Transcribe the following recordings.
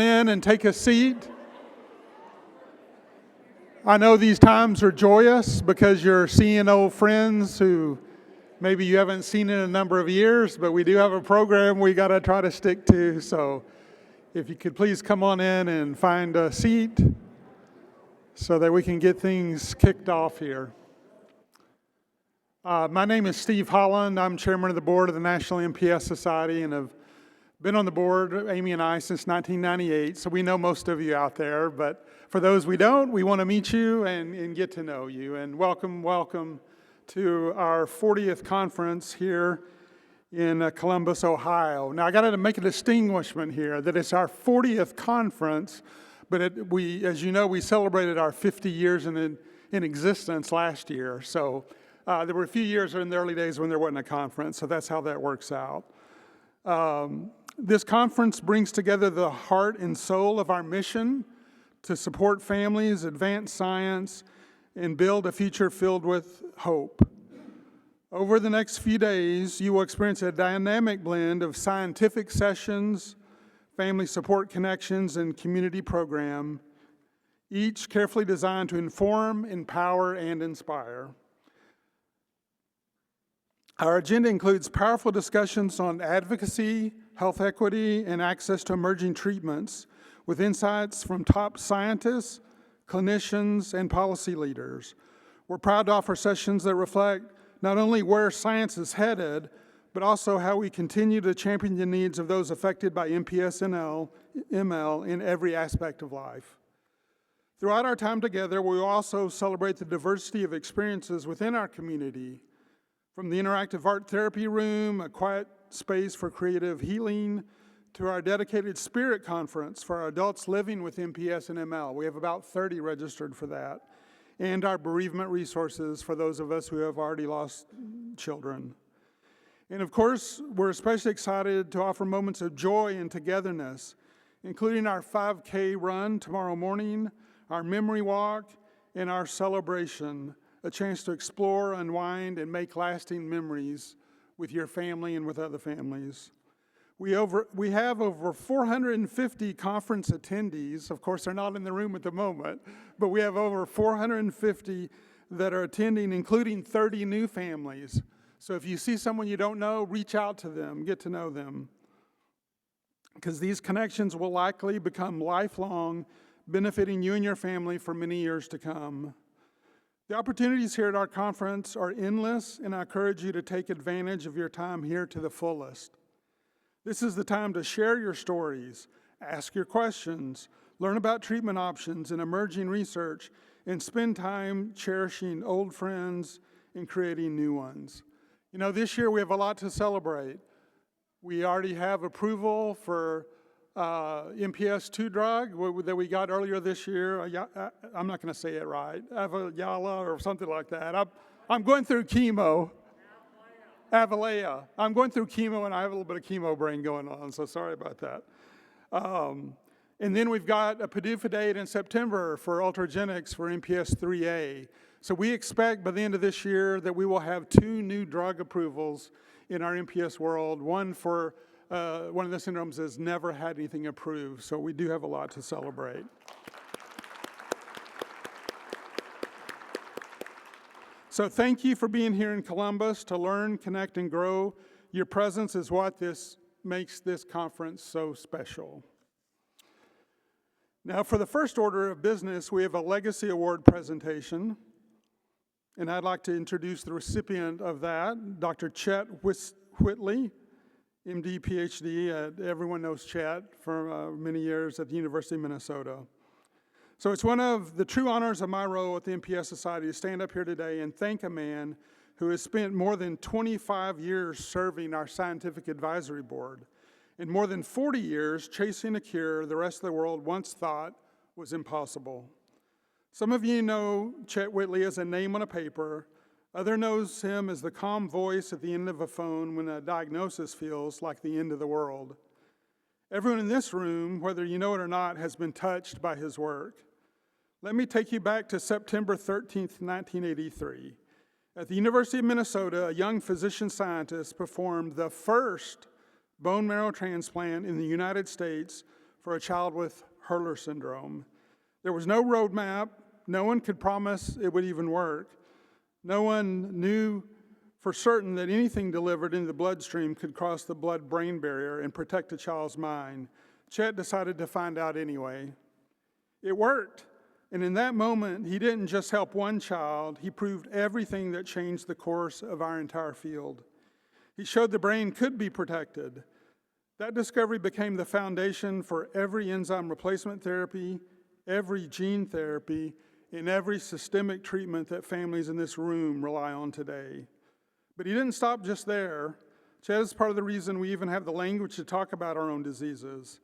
In and take a seat. I know these times are joyous because you're seeing old friends who maybe you haven't seen in a number of years, but we do have a program we got to try to stick to. So if you could please come on in and find a seat so that we can get things kicked off here. My name is Steve Holland. I'm chairman of the board of the National MPS Society and have been on the board, Amy and I, since 1998, so we know most of you out there. But for those we don't, we want to meet you and get to know you. And welcome to our 40th conference here in Columbus, Ohio. Now, I got to make a distinguishment here that it's our 40th conference, but as you know, we celebrated our 50 years in existence last year. So there were a few years in the early days when there wasn't a conference, so that's how that works out. This conference brings together the heart and soul of our mission to support families, advance science, and build a future filled with hope. Over the next few days, you will experience a dynamic blend of scientific sessions, family support connections, and community program, each carefully designed to inform, empower, and inspire. Our agenda includes powerful discussions on advocacy, health equity, and access to emerging treatments with insights from top scientists, clinicians, and policy leaders. We're proud to offer sessions that reflect not only where science is headed, but also how we continue to champion the needs of those affected by MPS-ML in every aspect of life. Throughout our time together, we will also celebrate the diversity of experiences within our community, from the interactive art therapy room, a quiet space for creative healing, to our dedicated spirit conference for our adults living with MPS and ML. We have about 30 registered for that. And our bereavement resources for those of us who have already lost children. And of course, we're especially excited to offer moments of joy and togetherness, including our 5K run tomorrow morning, our memory walk, and our celebration, a chance to explore, unwind, and make lasting memories with your family and with other families. We have over 450 conference attendees. Of course, they're not in the room at the moment, but we have over 450 that are attending, including 30 new families. So if you see someone you don't know, reach out to them, get to know them, because these connections will likely become lifelong, benefiting you and your family for many years to come. The opportunities here at our conference are endless, and I encourage you to take advantage of your time here to the fullest. This is the time to share your stories, ask your questions, learn about treatment options and emerging research, and spend time cherishing old friends and creating new ones. You know, this year we have a lot to celebrate. We already have approval for MPS 2 drug that we got earlier this year. I'm not going to say it right. Avalaya or something like that. I'm going through chemo. Avalaya. I'm going through chemo and I have a little bit of chemo brain going on, so sorry about that. And then we've got a PDUFA date in September for Ultragenyx for MPS 3A. So we expect by the end of this year that we will have 2 new drug approvals in our MPS world. One for one of the syndromes has never had anything approved, so we do have a lot to celebrate. So thank you for being here in Columbus to learn, connect, and grow. Your presence is what makes this conference so special. Now, for the first order of business, we have a Legacy Award presentation, and I'd like to introduce the recipient of that, Dr. Chet Whitley, MD, PhD. Everyone knows Chet for many years at the University of Minnesota. So it's one of the true honors of my role at the MPS Society to stand up here today and thank a man who has spent more than 25 years serving our scientific advisory board and more than 40 years chasing a cure the rest of the world once thought was impossible. Some of you know Chet Whitley as a name on a paper. Others knows him as the calm voice at the end of a phone when a diagnosis feels like the end of the world. Everyone in this room, whether you know it or not, has been touched by his work. Let me take you back to September 13th, 1983. At the University of Minnesota, a young physician scientist performed the first bone marrow transplant in the United States for a child with Hurler syndrome. There was no roadmap. No one could promise it would even work. No one knew for certain that anything delivered into the bloodstream could cross the blood-brain barrier and protect a child's mind. Chet decided to find out anyway. It worked. And in that moment, he didn't just help one child, he proved everything that changed the course of our entire field. He showed the brain could be protected. That discovery became the foundation for every enzyme replacement therapy, every gene therapy, and every systemic treatment that families in this room rely on today. But he didn't stop just there. Chet is part of the reason we even have the language to talk about our own diseases.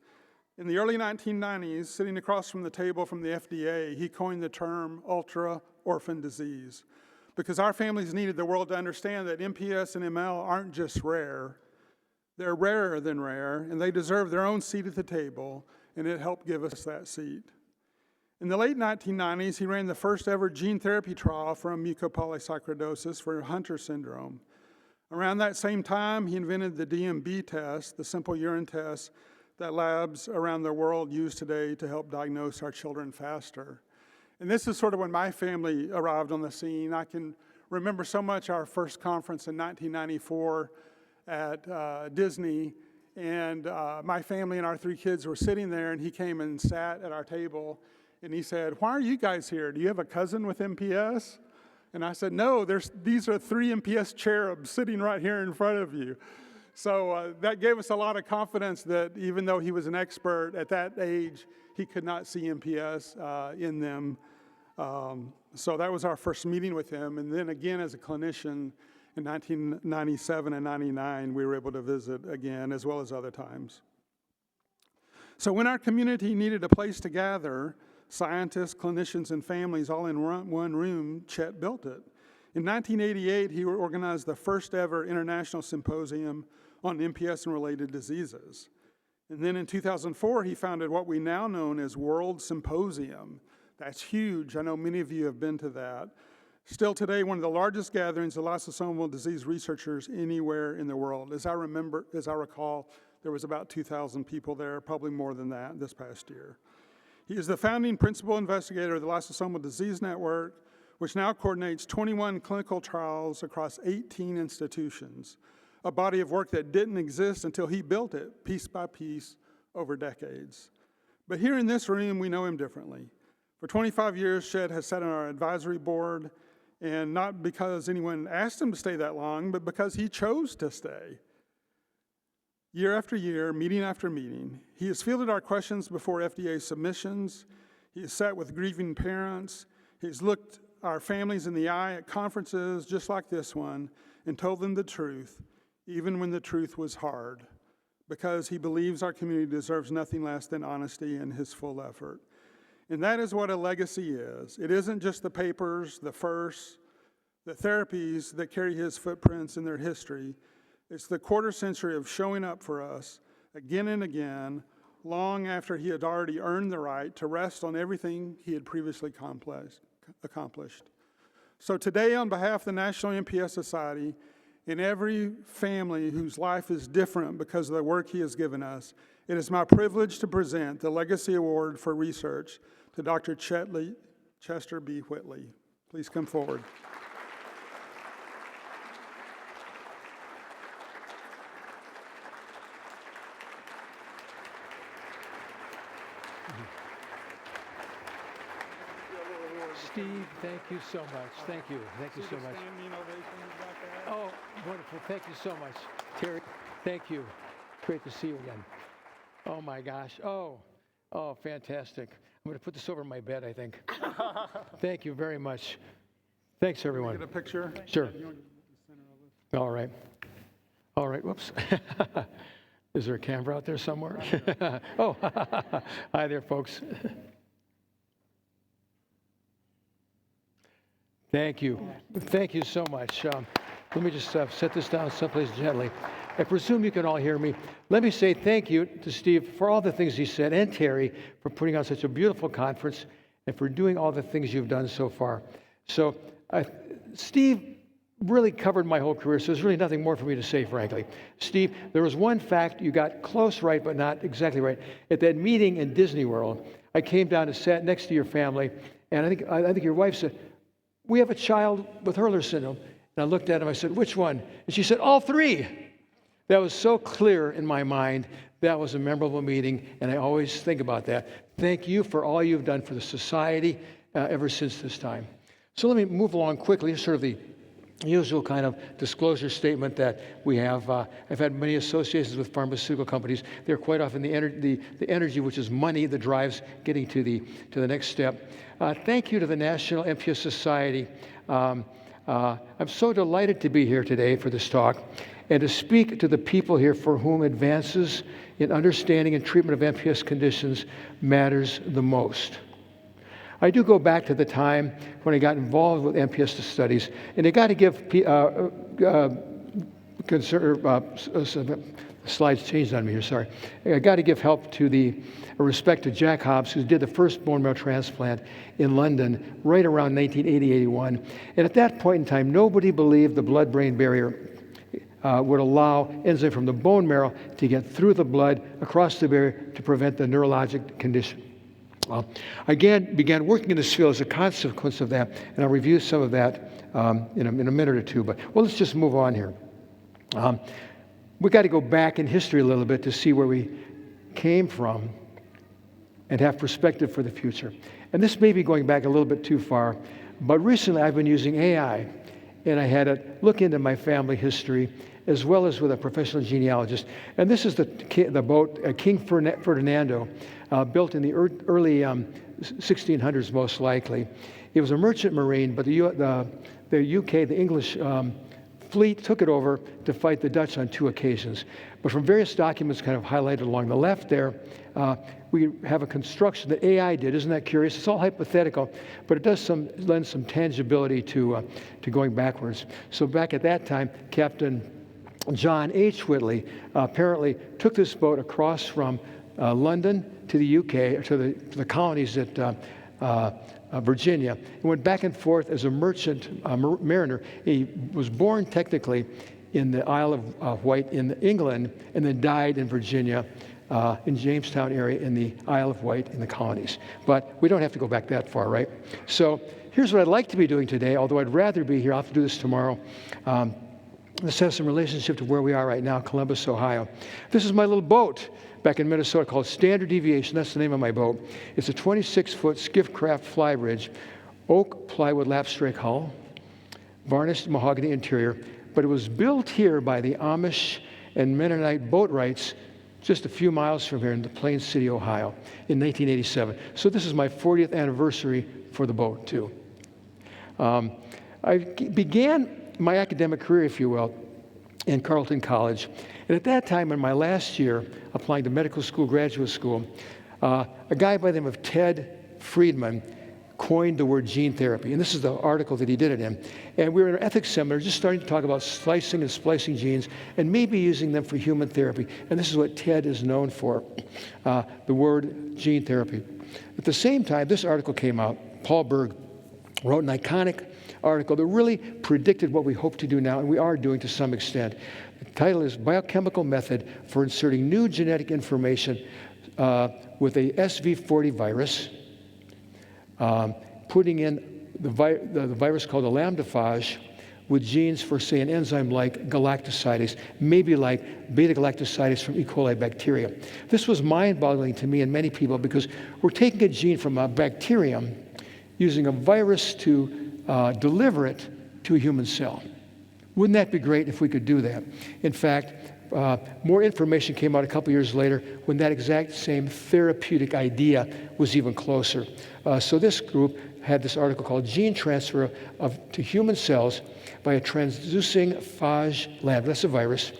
In the early 1990s, sitting across from the table from the FDA, he coined the term ultra-orphan disease because our families needed the world to understand that MPS and ML aren't just rare. They're rarer than rare, and they deserve their own seat at the table, and it helped give us that seat. In the late 1990s, he ran the first ever gene therapy trial for mucopolysaccharidosis for Hunter syndrome. Around that same time, he invented the DMB test, the simple urine test, that labs around the world use today to help diagnose our children faster. And this is sort of when my family arrived on the scene. I can remember so much our first conference in 1994 at Disney, and my family and our 3 kids were sitting there, and he came and sat at our table, and he said, "Why are you guys here? Do you have a cousin with MPS?" And I said, "No, these are 3 MPS cherubs sitting right here in front of you." So that gave us a lot of confidence that even though he was an expert at that age, he could not see MPS in them. So that was our first meeting with him. And then again, as a clinician, in 1997 and 99, we were able to visit again, as well as other times. So when our community needed a place to gather, scientists, clinicians, and families all in one room, Chet built it. In 1988, he organized the first ever international symposium on MPS and related diseases. And then in 2004, he founded what we now know as World Symposium. That's huge. I know many of you have been to that. Still today, one of the largest gatherings of lysosomal disease researchers anywhere in the world. As I recall, there was about 2,000 people there, probably more than that this past year. He is the founding principal investigator of the Lysosomal Disease Network, which now coordinates 21 clinical trials across 18 institutions, a body of work that didn't exist until he built it, piece by piece, over decades. But here in this room, we know him differently. For 25 years, Chet has sat on our advisory board, and not because anyone asked him to stay that long, but because he chose to stay. Year after year, meeting after meeting, he has fielded our questions before FDA submissions. He has sat with grieving parents. He's looked our families in the eye at conferences just like this one and told them the truth, even when the truth was hard, because he believes our community deserves nothing less than honesty and his full effort. And that is what a legacy is. It isn't just the papers, the firsts, the therapies that carry his footprints in their history. It's the quarter century of showing up for us again and again, long after he had already earned the right to rest on everything he had previously accomplished. So today, on behalf of the National MPS Society and every family whose life is different because of the work he has given us, it is my privilege to present the Legacy Award for Research to Dr. Chester B. Whitley. Please come forward. Steve, thank you so much. Thank you. Thank you so much. Oh, wonderful. Thank you so much. Terry, thank you. Great to see you again. Oh, my gosh. Oh, fantastic. I'm going to put this over my bed, I think. Thank you very much. Thanks, everyone. Get a picture? Sure. All right. All right. Whoops. Is there a camera out there somewhere? Oh, hi there, folks. Thank you. Thank you so much. Let me just set this down someplace gently. I presume you can all hear me. Let me say thank you to Steve for all the things he said, and Terry for putting on such a beautiful conference and for doing all the things you've done so far. So, Steve really covered my whole career, so there's really nothing more for me to say, frankly. Steve, there was one fact you got close right, but not exactly right. At that meeting in Disney World, I came down and sat next to your family, and I think your wife said, "We have a child with Hurler syndrome." And I looked at him, I said, "Which one?" And she said, "All three." That was so clear in my mind. That was a memorable meeting, and I always think about that. Thank you for all you've done for the society ever since this time. So let me move along quickly, sort of the usual kind of disclosure statement that we have. I've had many associations with pharmaceutical companies. They're quite often the energy, which is money, that drives getting to the next step. Thank you to the National MPS Society. I'm so delighted to be here today for this talk and to speak to the people here for whom advances in understanding and treatment of MPS conditions matters the most. I do go back to the time when I got involved with MPS studies, and I got to give slides changed on me here, sorry. I got to give help to respect to Jack Hobbs, who did the first bone marrow transplant in London right around 1980-81. And at that point in time, nobody believed the blood-brain barrier would allow enzyme from the bone marrow to get through the blood across the barrier to prevent the neurologic condition. I again began working in this field as a consequence of that, and I'll review some of that in a minute or two. But let's just move on here. We got to go back in history a little bit to see where we came from and have perspective for the future. And this may be going back a little bit too far, but recently I've been using AI, and I had to look into my family history as well as with a professional genealogist. And this is the boat King Ferdinando, built in the early 1600s, most likely. It was a merchant marine, but the UK, the English fleet took it over to fight the Dutch on 2 occasions. But from various documents kind of highlighted along the left there, we have a construction that AI did. Isn't that curious? It's all hypothetical, but it does lend some tangibility to going backwards. So back at that time, Captain John H. Whitley apparently took this boat across from London to the UK, to the colonies at Virginia, and went back and forth as a merchant mariner. He was born technically in the Isle of Wight in England, and then died in Virginia, in Jamestown area in the Isle of Wight in the colonies. But we don't have to go back that far, right? So here's what I'd like to be doing today, although I'd rather be here. I'll have to do this tomorrow. This has some relationship to where we are right now, Columbus, Ohio. This is my little boat back in Minnesota called Standard Deviation. That's the name of my boat. It's a 26-foot skiff-craft flybridge, oak plywood lapstrake hull, varnished mahogany interior, but it was built here by the Amish and Mennonite boatwrights just a few miles from here in the Plain City, Ohio, in 1987. So this is my 40th anniversary for the boat, too. I began my academic career, if you will, in Carleton College. And at that time, in my last year, applying to medical school, graduate school, a guy by the name of Ted Friedman coined the word gene therapy. And this is the article that he did it in. And we were in an ethics seminar just starting to talk about slicing and splicing genes and maybe using them for human therapy. And this is what Ted is known for, the word gene therapy. At the same time, this article came out. Paul Berg wrote an iconic article that really predicted what we hope to do now, and we are doing to some extent. The title is Biochemical Method for Inserting New Genetic Information with a SV40 virus, putting in the virus called a lambdaphage with genes for, say, an enzyme like galactosidase, maybe like beta-galactosidase from E. coli bacteria. This was mind-boggling to me and many people because we're taking a gene from a bacterium, using a virus to deliver it to a human cell. Wouldn't that be great if we could do that? In fact, more information came out a couple years later when that exact same therapeutic idea was even closer. So this group had this article called Gene Transfer to Human Cells by a transducing phage lambda, that's a virus,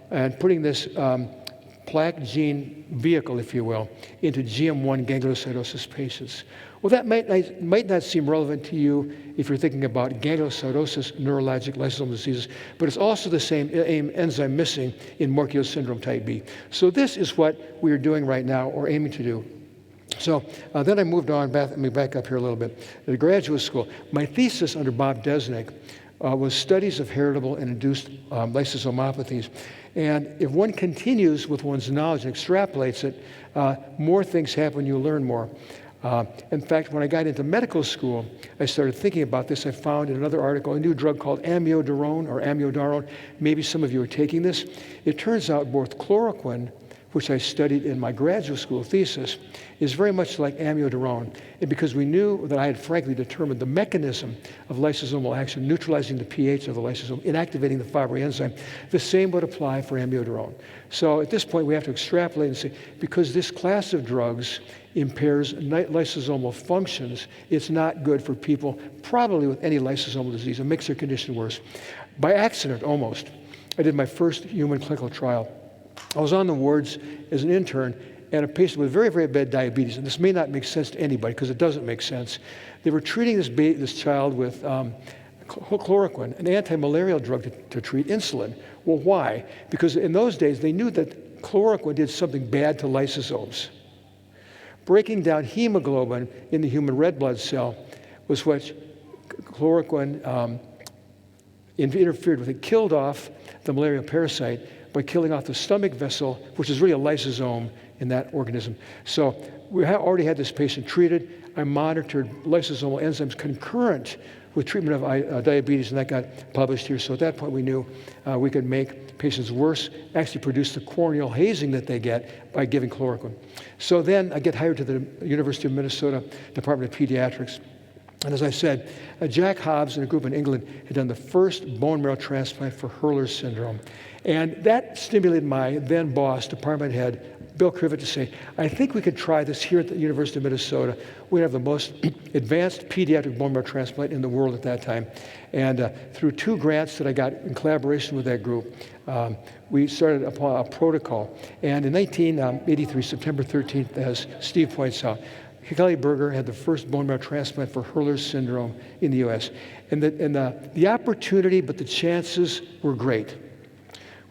and putting this plaque gene vehicle, if you will, into GM1 gangliosidosis patients. Well, that might not seem relevant to you if you're thinking about gangliosidosis, neurologic lysosomal diseases, but it's also the same enzyme missing in Morquio syndrome type B. So this is what we are doing right now, or aiming to do. So then I moved on, let me back up here a little bit. At graduate school, my thesis under Bob Desnick was studies of heritable and induced lysosomopathies. And if one continues with one's knowledge and extrapolates it, more things happen, you learn more. In fact, when I got into medical school, I started thinking about this. I found in another article a new drug called amiodarone. Maybe some of you are taking this. It turns out both chloroquine, which I studied in my graduate school thesis, is very much like amiodarone. And because we knew that I had frankly determined the mechanism of lysosomal action, neutralizing the pH of the lysosome, inactivating the Fabry enzyme, the same would apply for amiodarone. So at this point, we have to extrapolate and say, because this class of drugs impairs lysosomal functions, it's not good for people probably with any lysosomal disease. It makes their condition worse. By accident, almost, I did my first human clinical trial. I was on the wards as an intern, and a patient with very, very bad diabetes, and this may not make sense to anybody because it doesn't make sense. They were treating this child with chloroquine, an anti-malarial drug to treat insulin. Well, why? Because in those days, they knew that chloroquine did something bad to lysosomes. Breaking down hemoglobin in the human red blood cell was what chloroquine interfered with. It killed off the malarial parasite by killing off the stomach vessel, which is really a lysosome in that organism. So we already had this patient treated. I monitored lysosomal enzymes concurrent with treatment of diabetes, and that got published here. So at that point, we knew we could make patients worse, actually produce the corneal hazing that they get by giving chloroquine. So then I get hired to the University of Minnesota Department of Pediatrics. And as I said, Jack Hobbs and a group in England had done the first bone marrow transplant for Hurler's syndrome. And that stimulated my then boss, department head, Bill Crivet, to say, I think we could try this here at the University of Minnesota. We have the most advanced pediatric bone marrow transplant in the world at that time. And through 2 grants that I got in collaboration with that group, we started a protocol. And in 1983, September 13th, as Steve points out, Kelly Berger had the first bone marrow transplant for Hurler's syndrome in the U.S. And the opportunity, but the chances were great.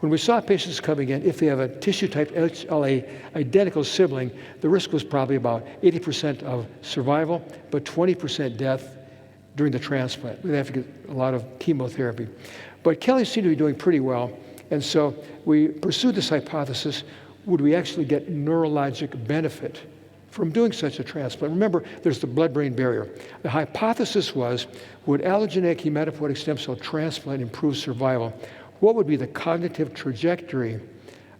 When we saw patients coming in, if they have a tissue type HLA identical sibling, the risk was probably about 80% of survival, but 20% death during the transplant. We'd have to get a lot of chemotherapy. But Kelly seemed to be doing pretty well, and so we pursued this hypothesis: would we actually get neurologic benefit from doing such a transplant? Remember, there's the blood-brain barrier. The hypothesis was, would allogeneic hematopoietic stem cell transplant improve survival? What would be the cognitive trajectory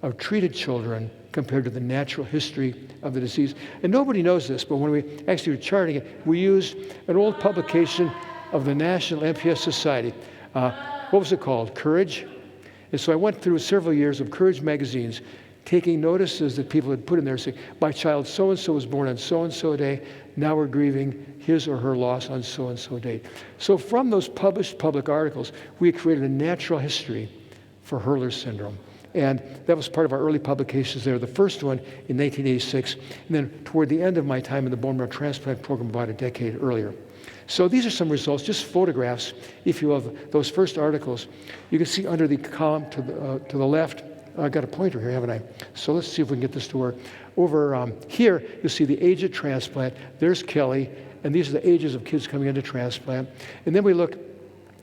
of treated children compared to the natural history of the disease? And nobody knows this, but when we actually were charting it, we used an old publication of the National MPS Society. What was it called? Courage? And so I went through several years of Courage magazines, taking notices that people had put in there saying, my child so-and-so was born on so-and-so day, now we're grieving his or her loss on so-and-so date. So from those published public articles, we created a natural history for Hurler's syndrome. And that was part of our early publications there, the first one in 1986, and then toward the end of my time in the bone marrow transplant program about a decade earlier. So these are some results, just photographs, if you will, of those first articles. You can see under the column to the left, I've got a pointer here, haven't I? So let's see if we can get this to work. Over here, you'll see the age of transplant. There's Kelly, and these are the ages of kids coming into transplant. And then we look at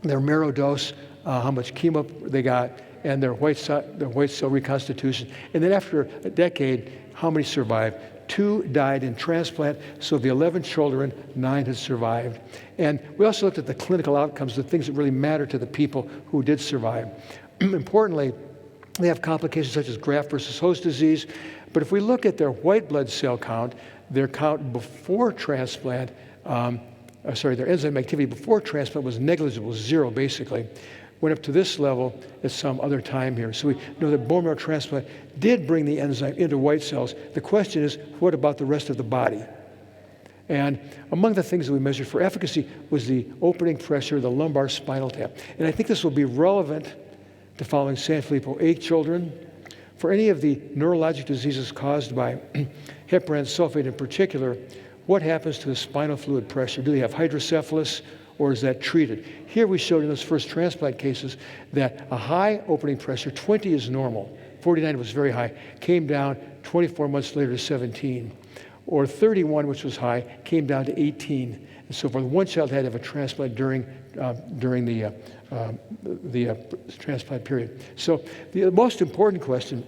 their marrow dose, how much chemo they got, and their white cell reconstitution. And then after a decade, how many survived? 2 died in transplant, so of the 11 children, 9 had survived. And we also looked at the clinical outcomes, the things that really matter to the people who did survive. Importantly, they have complications such as graft versus host disease. But if we look at their white blood cell count, their count before transplant, their enzyme activity before transplant was negligible, 0 basically. Went up to this level at some other time here. So we know that bone marrow transplant did bring the enzyme into white cells. The question is, what about the rest of the body? And among the things that we measured for efficacy was the opening pressure, the lumbar spinal tap. And I think this will be relevant to following Sanfilippo A children. For any of the neurologic diseases caused by heparan sulfate in particular, what happens to the spinal fluid pressure? Do they have hydrocephalus, or is that treated? Here we showed in those first transplant cases that a high opening pressure, 20 is normal, 49 was very high, came down 24 months later to 17. or 31, which was high, came down to 18. And so forth. One child had to have a transplant during the transplant period. So the most important question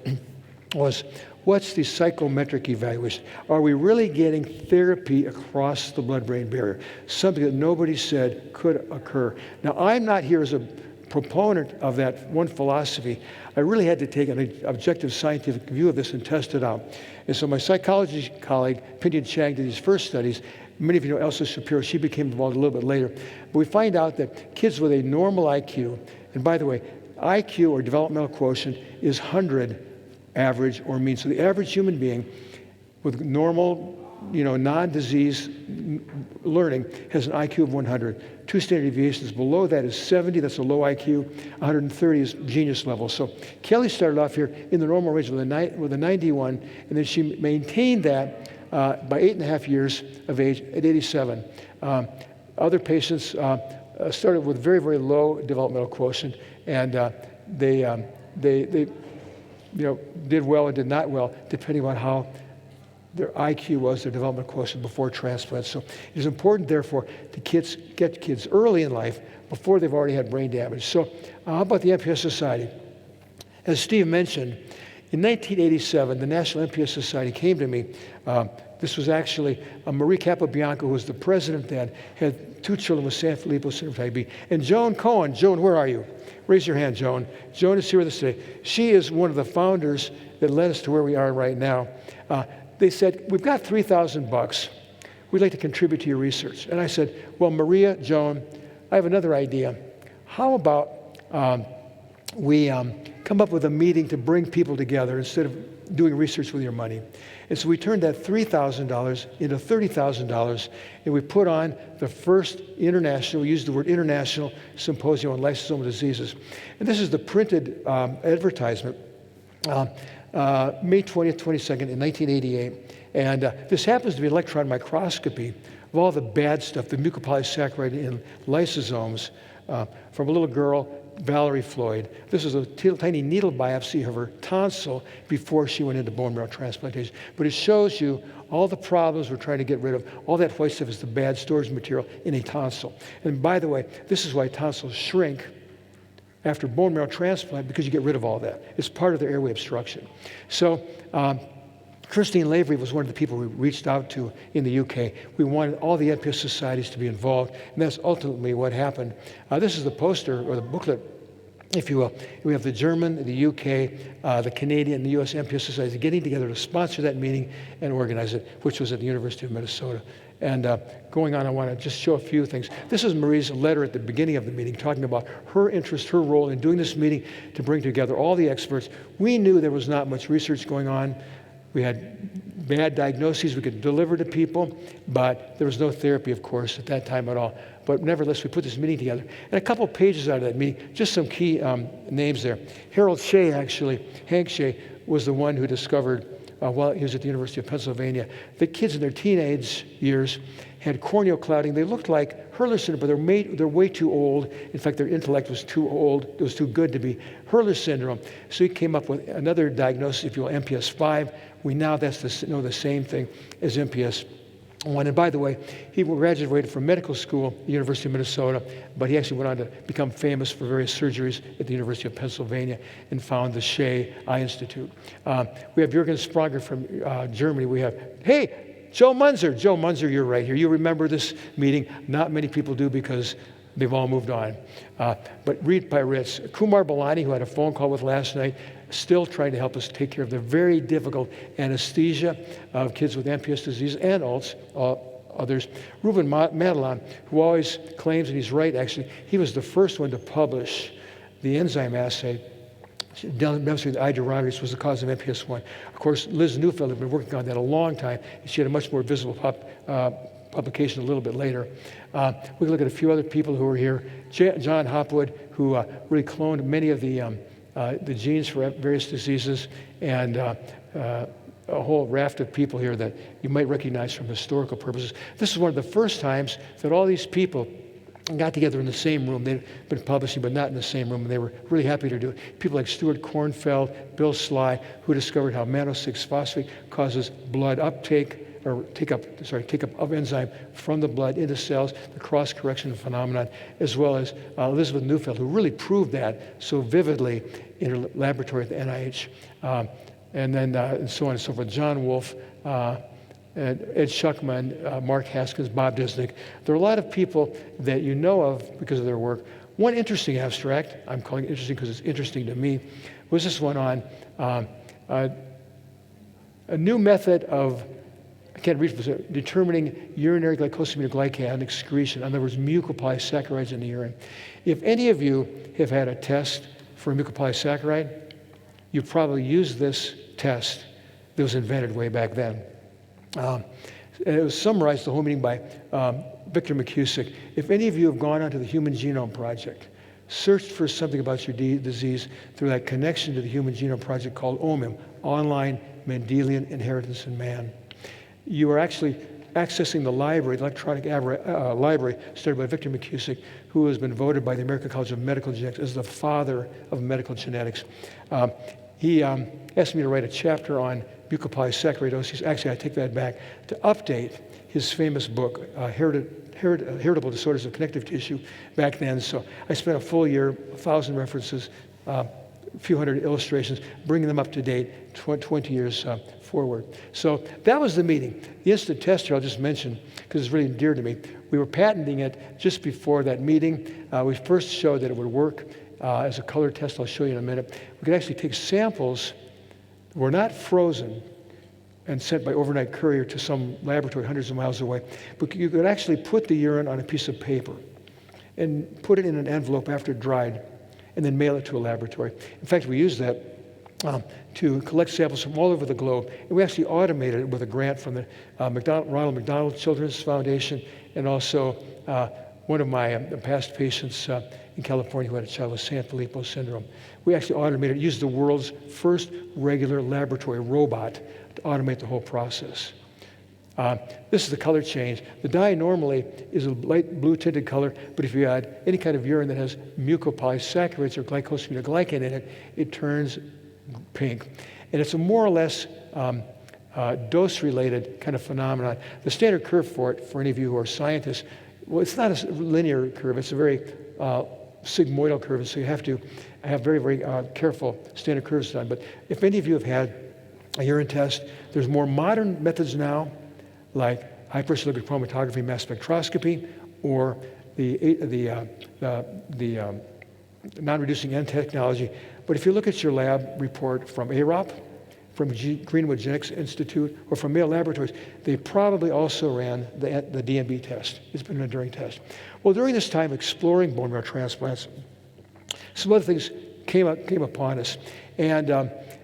was, what's the psychometric evaluation? Are we really getting therapy across the blood-brain barrier? Something that nobody said could occur. Now, I'm not here as a proponent of that one philosophy. I really had to take an objective scientific view of this and test it out. And so my psychology colleague, Pinyon Chang, did his first studies. Many of you know Elsa Shapiro. She became involved a little bit later. But we find out that kids with a normal IQ, and by the way, IQ or developmental quotient is 100 average or mean. So the average human being with normal, non-disease learning has an IQ of 100. 2 standard deviations below that is 70, that's a low IQ. 130 is genius level. So Kelly started off here in the normal range with a 91, and then she maintained that by 8.5 years of age at 87. Other patients started with very, very low developmental quotient, and they did well and did not well, depending on how their IQ was, their developmental quotient before transplant. So it is important, therefore, to get kids early in life before they've already had brain damage. So how about the MPS Society? As Steve mentioned, in 1987, the National MPS Society came to me. This was actually Marie Capobianco, who was the president then, had 2 children with Sanfilippo syndrome type B. And Joan Cohen, Joan, where are you? Raise your hand, Joan. Joan is here with us today. She is one of the founders that led us to where we are right now. They said, we've got $3,000. We'd like to contribute to your research. And I said, well, Maria, Joan, I have another idea. How about we come up with a meeting to bring people together instead of doing research with your money? And so we turned that $3,000 into $30,000, and we put on the first international, we used the word international, symposium on lysosomal diseases. And this is the printed advertisement, May 20th, 22nd in 1988. And this happens to be electron microscopy of all the bad stuff, the mucopolysaccharide in lysosomes, from a little girl, Valerie Floyd. This is a tiny needle biopsy of her tonsil before she went into bone marrow transplantation. But it shows you all the problems we're trying to get rid of. All that white stuff is the bad storage material in a tonsil. And by the way, this is why tonsils shrink after bone marrow transplant, because you get rid of all that. It's part of the airway obstruction. So Christine Lavery was one of the people we reached out to in the UK. We wanted all the MPS societies to be involved, and that's ultimately what happened. This is the poster, or the booklet, if you will. We have the German, the UK, the Canadian, the US MPS societies getting together to sponsor that meeting and organize it, which was at the University of Minnesota. And going on, I want to just show a few things. This is Marie's letter at the beginning of the meeting, talking about her interest, her role in doing this meeting to bring together all the experts. We knew there was not much research going on. We had bad diagnoses we could deliver to people, but there was no therapy, of course, at that time at all. But nevertheless, we put this meeting together. And a couple pages out of that meeting, just some key names there. Harold Shea, actually, Hank Shea, was the one who discovered, while he was at the University of Pennsylvania, that kids in their teenage years had corneal clouding. They looked like Hurler syndrome, but they're way too old. In fact, their intellect was too old. It was too good to be Hurler syndrome. So he came up with another diagnosis, if you will, MPS 5. We now know the same thing as MPS 1. And by the way, he graduated from medical school at the University of Minnesota, but he actually went on to become famous for various surgeries at the University of Pennsylvania and found the Shea Eye Institute. We have Jürgen Spranger from Germany. We have, hey, Joe Munzer. Joe Munzer, you're right here. You remember this meeting. Not many people do because they've all moved on. But read by Ritz. Kumar Balani, who I had a phone call with last night, still trying to help us take care of the very difficult anesthesia of kids with MPS disease and others. Ruben Madelon, who always claims, and he's right actually, he was the first one to publish the enzyme assay demonstrating that iduronate was the cause of MPS 1. Of course, Liz Neufeld had been working on that a long time, and she had a much more visible publication a little bit later. We can look at a few other people who are here. John Hopwood, who really cloned many of the genes for various diseases, and a whole raft of people here that you might recognize from historical purposes. This is one of the first times that all these people got together in the same room. They'd been publishing, but not in the same room, and they were really happy to do it. People like Stuart Kornfeld, Bill Sly, who discovered how mannose-6-phosphate causes blood uptake take up of enzyme from the blood into cells, the cross-correction phenomenon, as well as Elizabeth Neufeld, who really proved that so vividly in her laboratory at the NIH, and then and so on and so forth. John Wolfe, and Ed Schuckman, Mark Haskins, Bob Disnick. There are a lot of people that you know of because of their work. One interesting abstract, I'm calling it interesting because it's interesting to me, was this one on a new method of, I can't read this, determining urinary glycosaminoglycan excretion, in other words, mucopolysaccharides in the urine. If any of you have had a test for a mucopolysaccharide, you've probably used this test that was invented way back then. And it was summarized the whole meeting by Victor McCusick. If any of you have gone onto the Human Genome Project, searched for something about your disease through that connection to the Human Genome Project called OMIM, Online Mendelian Inheritance in Man, you are actually accessing the library, the electronic library started by Victor McCusick, who has been voted by the American College of Medical Genetics as the father of medical genetics. He asked me to write a chapter on mucopolysaccharidosis. Actually, I take that back, to update his famous book, Heritable Disorders of Connective Tissue, back then. So I spent a full year, 1,000 references, a few hundred illustrations, bringing them up to date 20 years forward. So that was the meeting. The instant tester I'll just mention, because it's really dear to me. We were patenting it just before that meeting. We first showed that it would work as a color test. I'll show you in a minute. We could actually take samples that were not frozen and sent by overnight courier to some laboratory hundreds of miles away, but you could actually put the urine on a piece of paper and put it in an envelope after it dried, and then mail it to a laboratory. In fact, we used that to collect samples from all over the globe, and we actually automated it with a grant from the Ronald McDonald Children's Foundation, and also one of my past patients in California who had a child with Sanfilippo syndrome. We actually automated it, used the world's first regular laboratory robot to automate the whole process. This is the color change. The dye normally is a light blue tinted color, but if you add any kind of urine that has mucopolysaccharides or glycosaminoglycan in it, it turns pink. And it's a more or less dose-related kind of phenomenon. The standard curve for it, for any of you who are scientists, well, it's not a linear curve. It's a very sigmoidal curve, so you have to have very, very careful standard curves done. But if any of you have had a urine test, there's more modern methods now, like high-pressure liquid chromatography, mass spectroscopy, or the non-reducing N technology. But if you look at your lab report from AROP, from Greenwood Genetics Institute, or from Mayo Laboratories, they probably also ran the DNB test. It's been an enduring test. Well, during this time exploring bone marrow transplants, some other things came upon us. And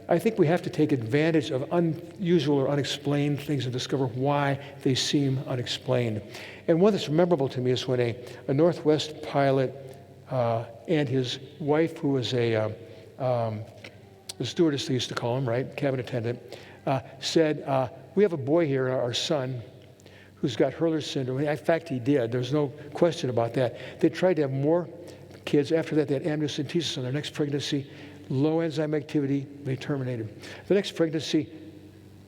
I think we have to take advantage of unusual or unexplained things and discover why they seem unexplained. And one that's memorable to me is when a Northwest pilot and his wife, who was a stewardess, they used to call him, right, cabin attendant, said, we have a boy here, our son, who's got Hurler's syndrome. In fact, he did. There's no question about that. They tried to have more kids. After that, they had amniocentesis on their next pregnancy, low enzyme activity, they terminated. The next pregnancy,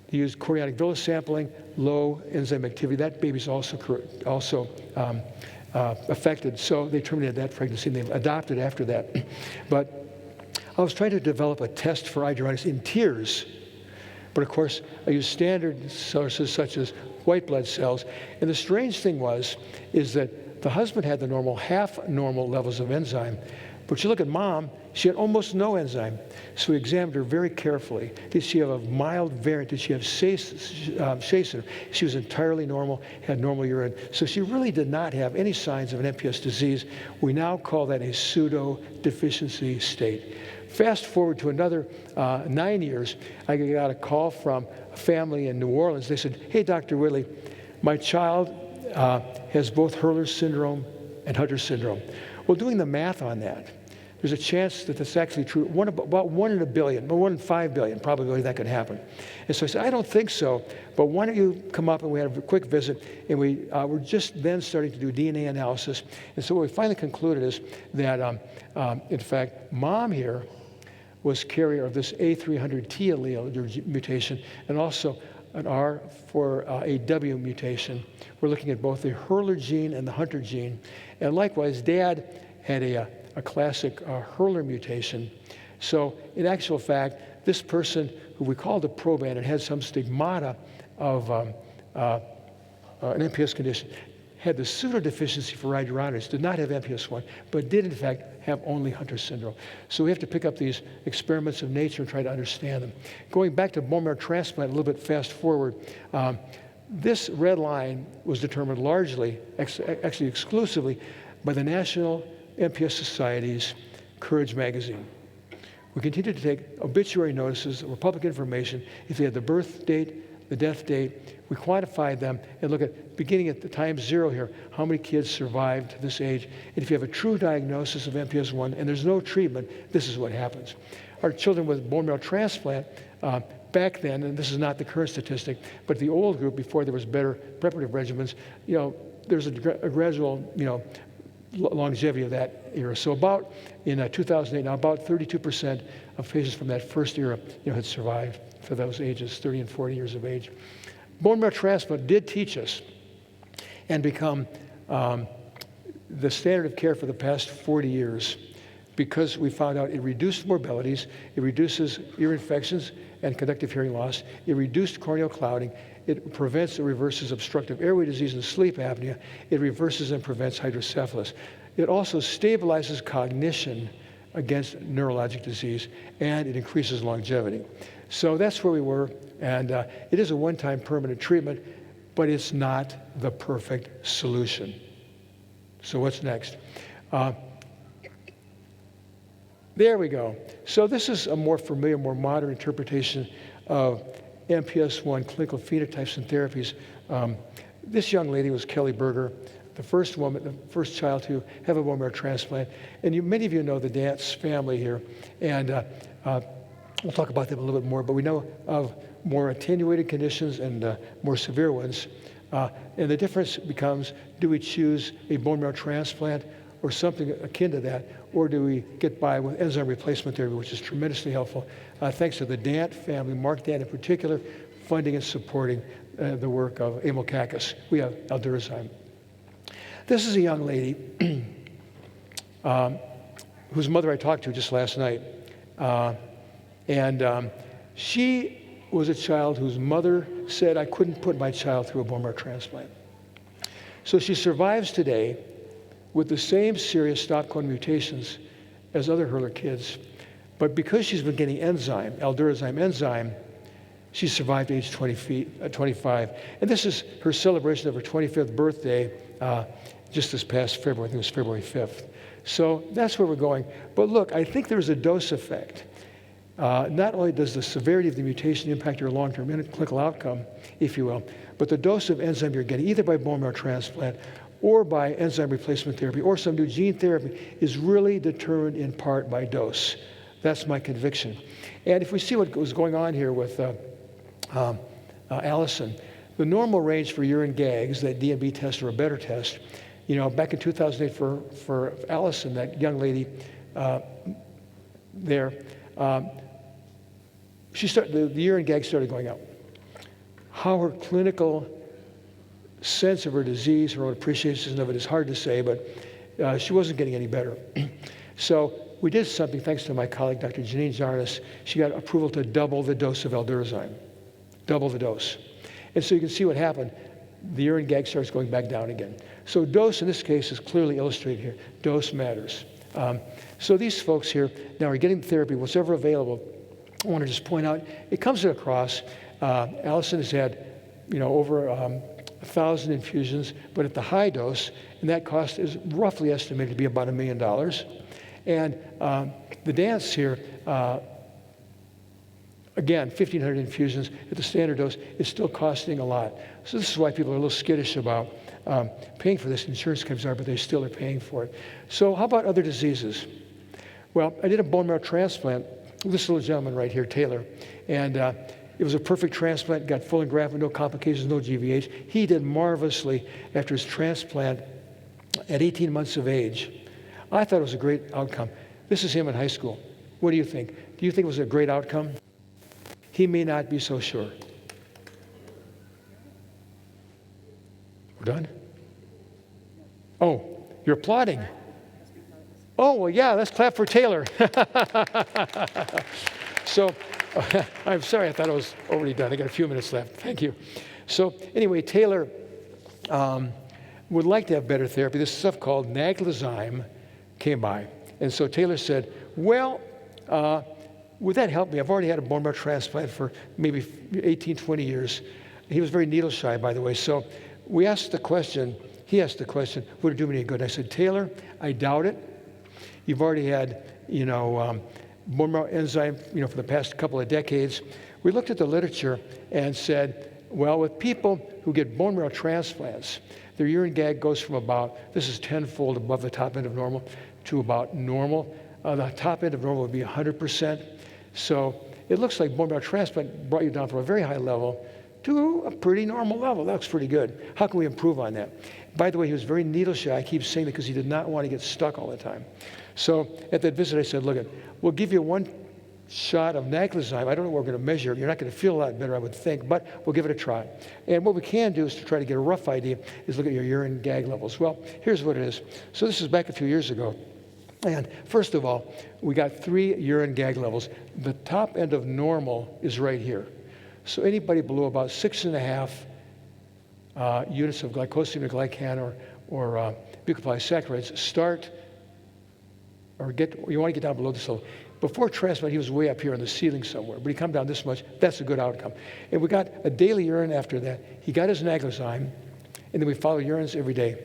they used chorionic villus sampling, low enzyme activity. That baby's also affected, so they terminated that pregnancy, and they adopted after that. But I was trying to develop a test for hidradenitis in tears, but of course, I used standard sources such as white blood cells, and the strange thing is that the husband had the normal, half normal levels of enzyme, but you look at mom, she had almost no enzyme. So we examined her very carefully. Did she have a mild variant? Did she have Shea syndrome? She was entirely normal, had normal urine. So she really did not have any signs of an MPS disease. We now call that a pseudo-deficiency state. Fast forward to another 9 years, I got a call from a family in New Orleans. They said, hey, Dr. Whitley, my child has both Hurler's syndrome and Hunter's syndrome. Well, doing the math on that, there's a chance that that's actually true. About 1 in a billion, 1 in 5 billion probability that could happen. And so I said, I don't think so, but why don't you come up, and we had a quick visit, and we were just then starting to do DNA analysis. And so what we finally concluded is that, in fact, mom here was carrier of this A300T allele mutation, and also an R for a W mutation. We're looking at both the Hurler gene and the Hunter gene. And likewise, Dad had a classic Hurler mutation. So in actual fact, this person who we called a proband and had some stigmata of an MPS condition had the pseudodeficiency for rhabdoironidase, did not have MPS I, but did in fact have only Hunter syndrome. So we have to pick up these experiments of nature and try to understand them. Going back to bone marrow transplant a little bit fast forward, this red line was determined largely, actually exclusively, by the National MPS Society's Courage magazine. We continue to take obituary notices of public information. If they had the birth date, the death date, we quantified them and look at, beginning at the time 0 here, how many kids survived to this age. And if you have a true diagnosis of MPS I and there's no treatment, this is what happens. Our children with bone marrow transplant, back then, and this is not the current statistic, but the old group before there was better preparative regimens, there's a gradual, longevity of that era. So about in 2008, now about 32% of patients from that first era, had survived for those ages, 30 and 40 years of age. Bone marrow transplant did teach us and become the standard of care for the past 40 years because we found out it reduced morbidities, it reduces ear infections and conductive hearing loss, it reduced corneal clouding, it prevents or reverses obstructive airway disease and sleep apnea, it reverses and prevents hydrocephalus. It also stabilizes cognition against neurologic disease, and it increases longevity. So that's where we were, and it is a one-time permanent treatment, but it's not the perfect solution. So what's next? There we go. So this is a more familiar, more modern interpretation of MPS I clinical phenotypes and therapies. This young lady was Kelly Berger, the first woman, the first child to have a bone marrow transplant. And many of you know the Dance family here, and we'll talk about them a little bit more, but we know of more attenuated conditions and more severe ones. And the difference becomes, do we choose a bone marrow transplant or something akin to that, or do we get by with enzyme replacement therapy, which is tremendously helpful, thanks to the Dant family, Mark Dant in particular, funding and supporting the work of Emil Kakis. We have Aldurazyme. This is a young lady whose mother I talked to just last night. She was a child whose mother said, I couldn't put my child through a bone marrow transplant. So she survives today with the same serious stop codon mutations as other Hurler kids. But because she's been getting enzyme, Aldurazyme enzyme, she survived age 25. And this is her celebration of her 25th birthday just this past February. I think it was February 5th. So that's where we're going. But look, I think there's a dose effect. Not only does the severity of the mutation impact your long-term clinical outcome, if you will, but the dose of enzyme you're getting, either by bone marrow transplant or by enzyme replacement therapy or some new gene therapy, is really determined in part by dose. That's my conviction. And if we see what was going on here with Allison, the normal range for urine gags, that DNB test or a better test, back in 2008 for Allison, that young lady there, the urine gag started going up. How her clinical sense of her disease, her own appreciation of it is hard to say, but she wasn't getting any better. So we did something thanks to my colleague, Dr. Janine Jarnes. She got approval to double the dose of Aldurazyme, double the dose. And so you can see what happened. The urine gag starts going back down again. So dose in this case is clearly illustrated here. Dose matters. So these folks here now are getting therapy, whatever available. I want to just point out, it comes across. Allison has had, over 1,000 infusions, but at the high dose, and that cost is roughly estimated to be about $1 million. And the Dance here, again, 1,500 infusions at the standard dose is still costing a lot. So this is why people are a little skittish about paying for this. Insurance companies are, but they still are paying for it. So how about other diseases? Well, I did a bone marrow transplant with this little gentleman right here, Taylor, and it was a perfect transplant, got full engraftment, no complications, no GVH. He did marvelously after his transplant at 18 months of age. I thought it was a great outcome. This is him in high school. What do you think? Do you think it was a great outcome? He may not be so sure. We're done? Oh, you're applauding. Oh, well, yeah, let's clap for Taylor. So, I'm sorry, I thought I was already done. I got a few minutes left. Thank you. So, anyway, Taylor would like to have better therapy. This stuff called Naglazyme came by. And so Taylor said, well, would that help me? I've already had a bone marrow transplant for maybe 18, 20 years. He was very needle shy, by the way. So he asked the question, would it do me any good? I said, Taylor, I doubt it. You've already had, bone marrow enzyme, for the past couple of decades. We looked at the literature and said, well, with people who get bone marrow transplants, their urine GAG goes from this is tenfold above the top end of normal, to about normal. The top end of normal would be 100%. So it looks like bone marrow transplant brought you down from a very high level to a pretty normal level. That looks pretty good. How can we improve on that? By the way, he was very needle shy. I keep saying that because he did not want to get stuck all the time. So at that visit, I said, look, we'll give you one shot of Naglazyme. I don't know what we're going to measure. You're not going to feel a lot better, I would think, but we'll give it a try. And what we can do is to try to get a rough idea is look at your urine GAG levels. Well, here's what it is. So this is back a few years ago. And first of all, we got 3 urine GAG levels. The top end of normal is right here. So anybody below about 6.5 units of glycosaminoglycan or mucopolysaccharides you want to get down below this level. Before transplant, he was way up here on the ceiling somewhere, but he come down this much, that's a good outcome. And we got a daily urine after that. He got his Naglazyme, and then we follow urines every day.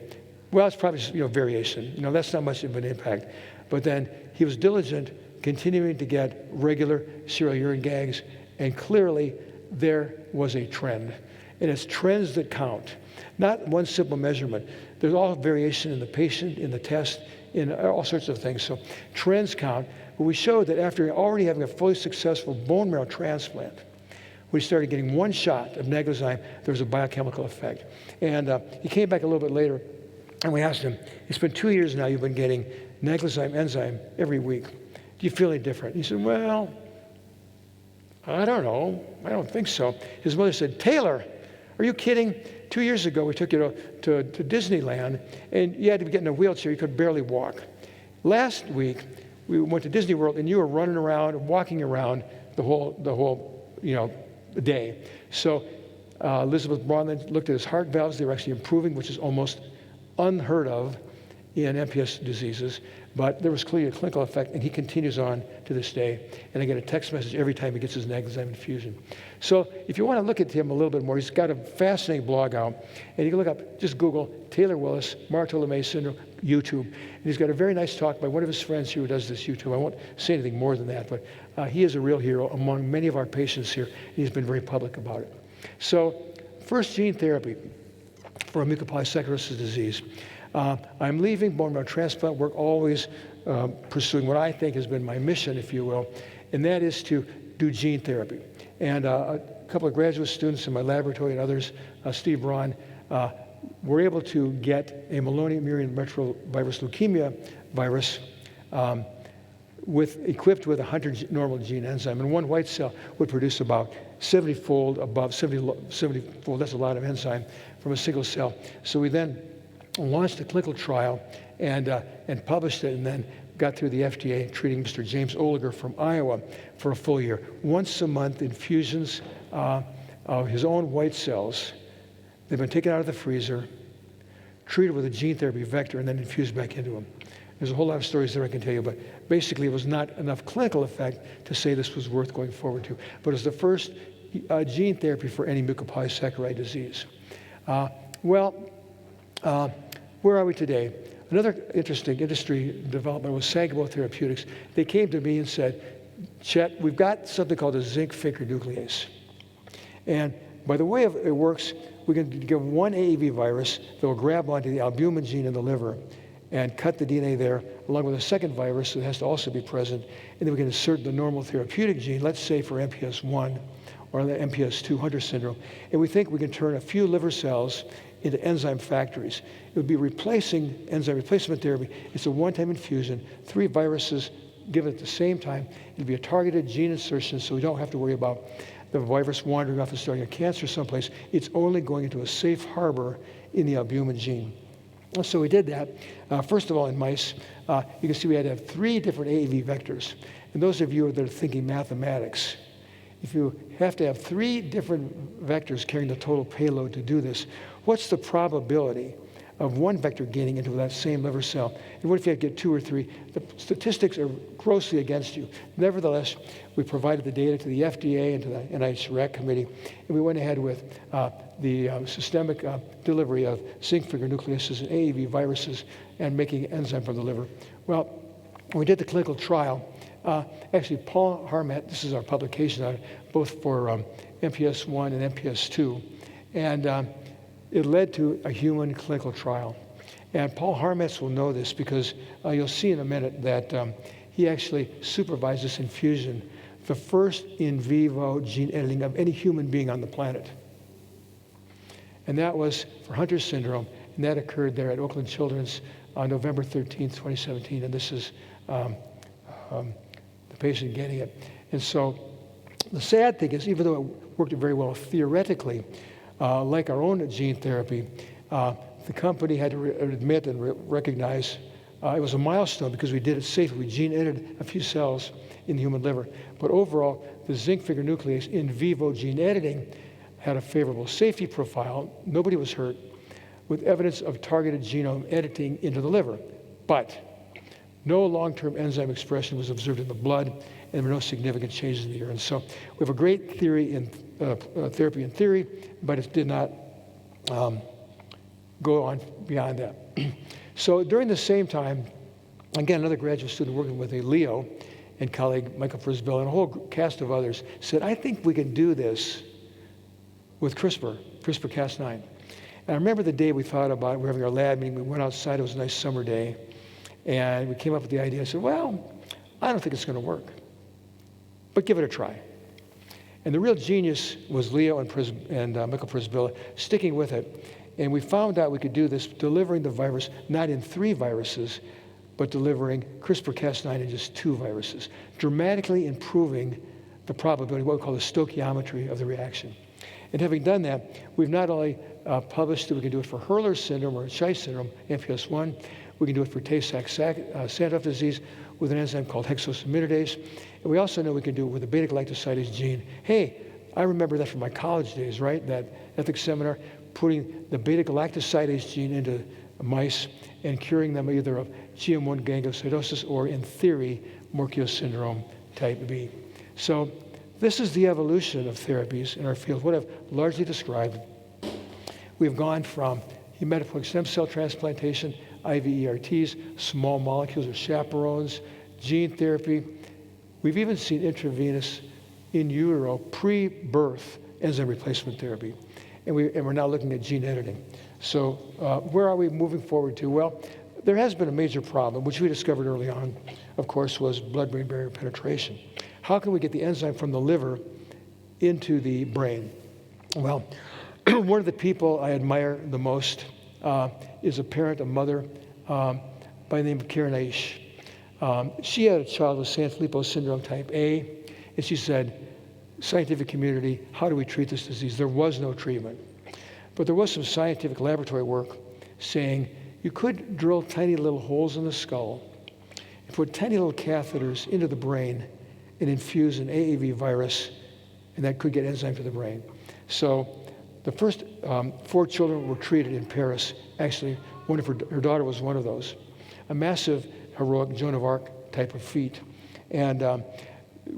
Well, it's probably just, variation. That's not much of an impact. But then he was diligent, continuing to get regular serial urine GAGs, and clearly there was a trend. And it's trends that count, not one simple measurement. There's all variation in the patient, in the test, in all sorts of things. So trends count. But we showed that after already having a fully successful bone marrow transplant, we started getting one shot of Naglazyme, there was a biochemical effect. And he came back a little bit later, and we asked him, it's been 2 years now you've been getting Naglazyme enzyme every week. Do you feel any different? He said, well, I don't know. I don't think so. His mother said, Taylor, are you kidding? 2 years ago, we took you to Disneyland, and you had to get in a wheelchair. You could barely walk. Last week, we went to Disney World, and you were running around, walking around the whole day. So Elizabeth Braun looked at his heart valves. They were actually improving, which is almost unheard of in MPS diseases. But there was clearly a clinical effect, and he continues on to this day. And I get a text message every time he gets his Naglazyme infusion. So if you want to look at him a little bit more, he's got a fascinating blog out. And you can look up, just Google Taylor Willis, Marteau-Lemay syndrome, YouTube. And he's got a very nice talk by one of his friends here who does this YouTube. I won't say anything more than that, but he is a real hero among many of our patients here. And he's been very public about it. So first gene therapy for mucopolysaccharidosis disease. I'm leaving bone marrow transplant work, always pursuing what I think has been my mission, if you will, and that is to do gene therapy. And a couple of graduate students in my laboratory and others, Steve Braun, were able to get a Malonium-Murine retrovirus leukemia virus equipped with 100 normal gene enzyme. And one white cell would produce about 70-fold above, 70-fold, that's a lot of enzyme from a single cell. So we then launched a clinical trial and published it, and then got through the FDA, treating Mr. James Oliger from Iowa for a full year. Once a month infusions of his own white cells. They've been taken out of the freezer, treated with a gene therapy vector, and then infused back into him. There's a whole lot of stories there I can tell you, but basically it was not enough clinical effect to say this was worth going forward to. But it was the first gene therapy for any mucopolysaccharide disease. Where are we today? Another interesting industry development was Sangamo Therapeutics. They came to me and said, Chet, we've got something called a zinc finger nuclease. And by the way it works, we can give one AAV virus that will grab onto the albumin gene in the liver and cut the DNA there, along with a second virus that has to also be present. And then we can insert the normal therapeutic gene, let's say for MPS 1 or the MPS 2 Hunter syndrome. And we think we can turn a few liver cells into enzyme factories. It would be replacing enzyme replacement therapy. It's a one-time infusion, 3 viruses given at the same time. It'd be a targeted gene insertion, so we don't have to worry about the virus wandering off and starting a cancer someplace. It's only going into a safe harbor in the albumin gene. And so we did that. First of all, in mice, you can see we had to have 3 different AAV vectors. And those of you that are thinking mathematics, if you have to have 3 different vectors carrying the total payload to do this, what's the probability of one vector getting into that same liver cell? And what if you had to get 2 or 3? The statistics are grossly against you. Nevertheless, we provided the data to the FDA and to the NIH RAC committee, and we went ahead with the systemic delivery of zinc finger nucleases and AAV viruses and making enzyme from the liver. Well, when we did the clinical trial, actually Paul Harmat, this is our publication on it, both for MPS 1 and MPS 2, and it led to a human clinical trial. And Paul Harmatz will know this because you'll see in a minute that he actually supervised this infusion, the first in vivo gene editing of any human being on the planet. And that was for Hunter syndrome, and that occurred there at Oakland Children's on November 13th, 2017, and this is the patient getting it. And so the sad thing is, even though it worked very well theoretically, like our own gene therapy, the company had to admit and recognize it was a milestone because we did it safely. We gene edited a few cells in the human liver. But overall, the zinc finger nuclease in vivo gene editing had a favorable safety profile. Nobody was hurt, with evidence of targeted genome editing into the liver. But no long-term enzyme expression was observed in the blood, and there were no significant changes in the urine. So we have a great theory in therapy in theory, but it did not go on beyond that. So during the same time, again, another graduate student working with a Leo and colleague, Michael Frisbell, and a whole cast of others said, I think we can do this with CRISPR-Cas9. And I remember the day we thought about it, we were having our lab meeting, we went outside, it was a nice summer day, and we came up with the idea. I said, well, I don't think it's going to work, but give it a try. And the real genius was Leo and Michael Frisbilla sticking with it. And we found out we could do this delivering the virus not in 3 viruses, but delivering CRISPR-Cas9 in just 2 viruses, dramatically improving the probability, what we call the stoichiometry of the reaction. And having done that, we've not only published that we can do it for Hurler syndrome or Scheist syndrome, MPS 1, we can do it for Tay-Sachs-Sandhoff disease with an enzyme called hexosaminidase. And we also know we can do it with the beta-galactosidase gene. Hey, I remember that from my college days, right? That ethics seminar, putting the beta-galactosidase gene into mice and curing them either of GM1 gangliosidosis or, in theory, Morquio syndrome type B. So this is the evolution of therapies in our field, what I've largely described. We've gone from hematopoietic stem cell transplantation, IVERTs, small molecules or chaperones, gene therapy. We've even seen intravenous in utero pre-birth enzyme replacement therapy. And we're now looking at gene editing. So where are we moving forward to? Well, there has been a major problem, which we discovered early on, of course, was blood-brain barrier penetration. How can we get the enzyme from the liver into the brain? Well, one of the people I admire the most is a parent, a mother, by the name of Karen Aish. She had a child with Sanfilippo syndrome type A, and she said, scientific community, how do we treat this disease? There was no treatment. But there was some scientific laboratory work saying you could drill tiny little holes in the skull and put tiny little catheters into the brain and infuse an AAV virus, and that could get enzyme to the brain. So the first 4 children were treated in Paris. Actually, one of her daughter was one of those. A massive, heroic Joan of Arc type of feat. And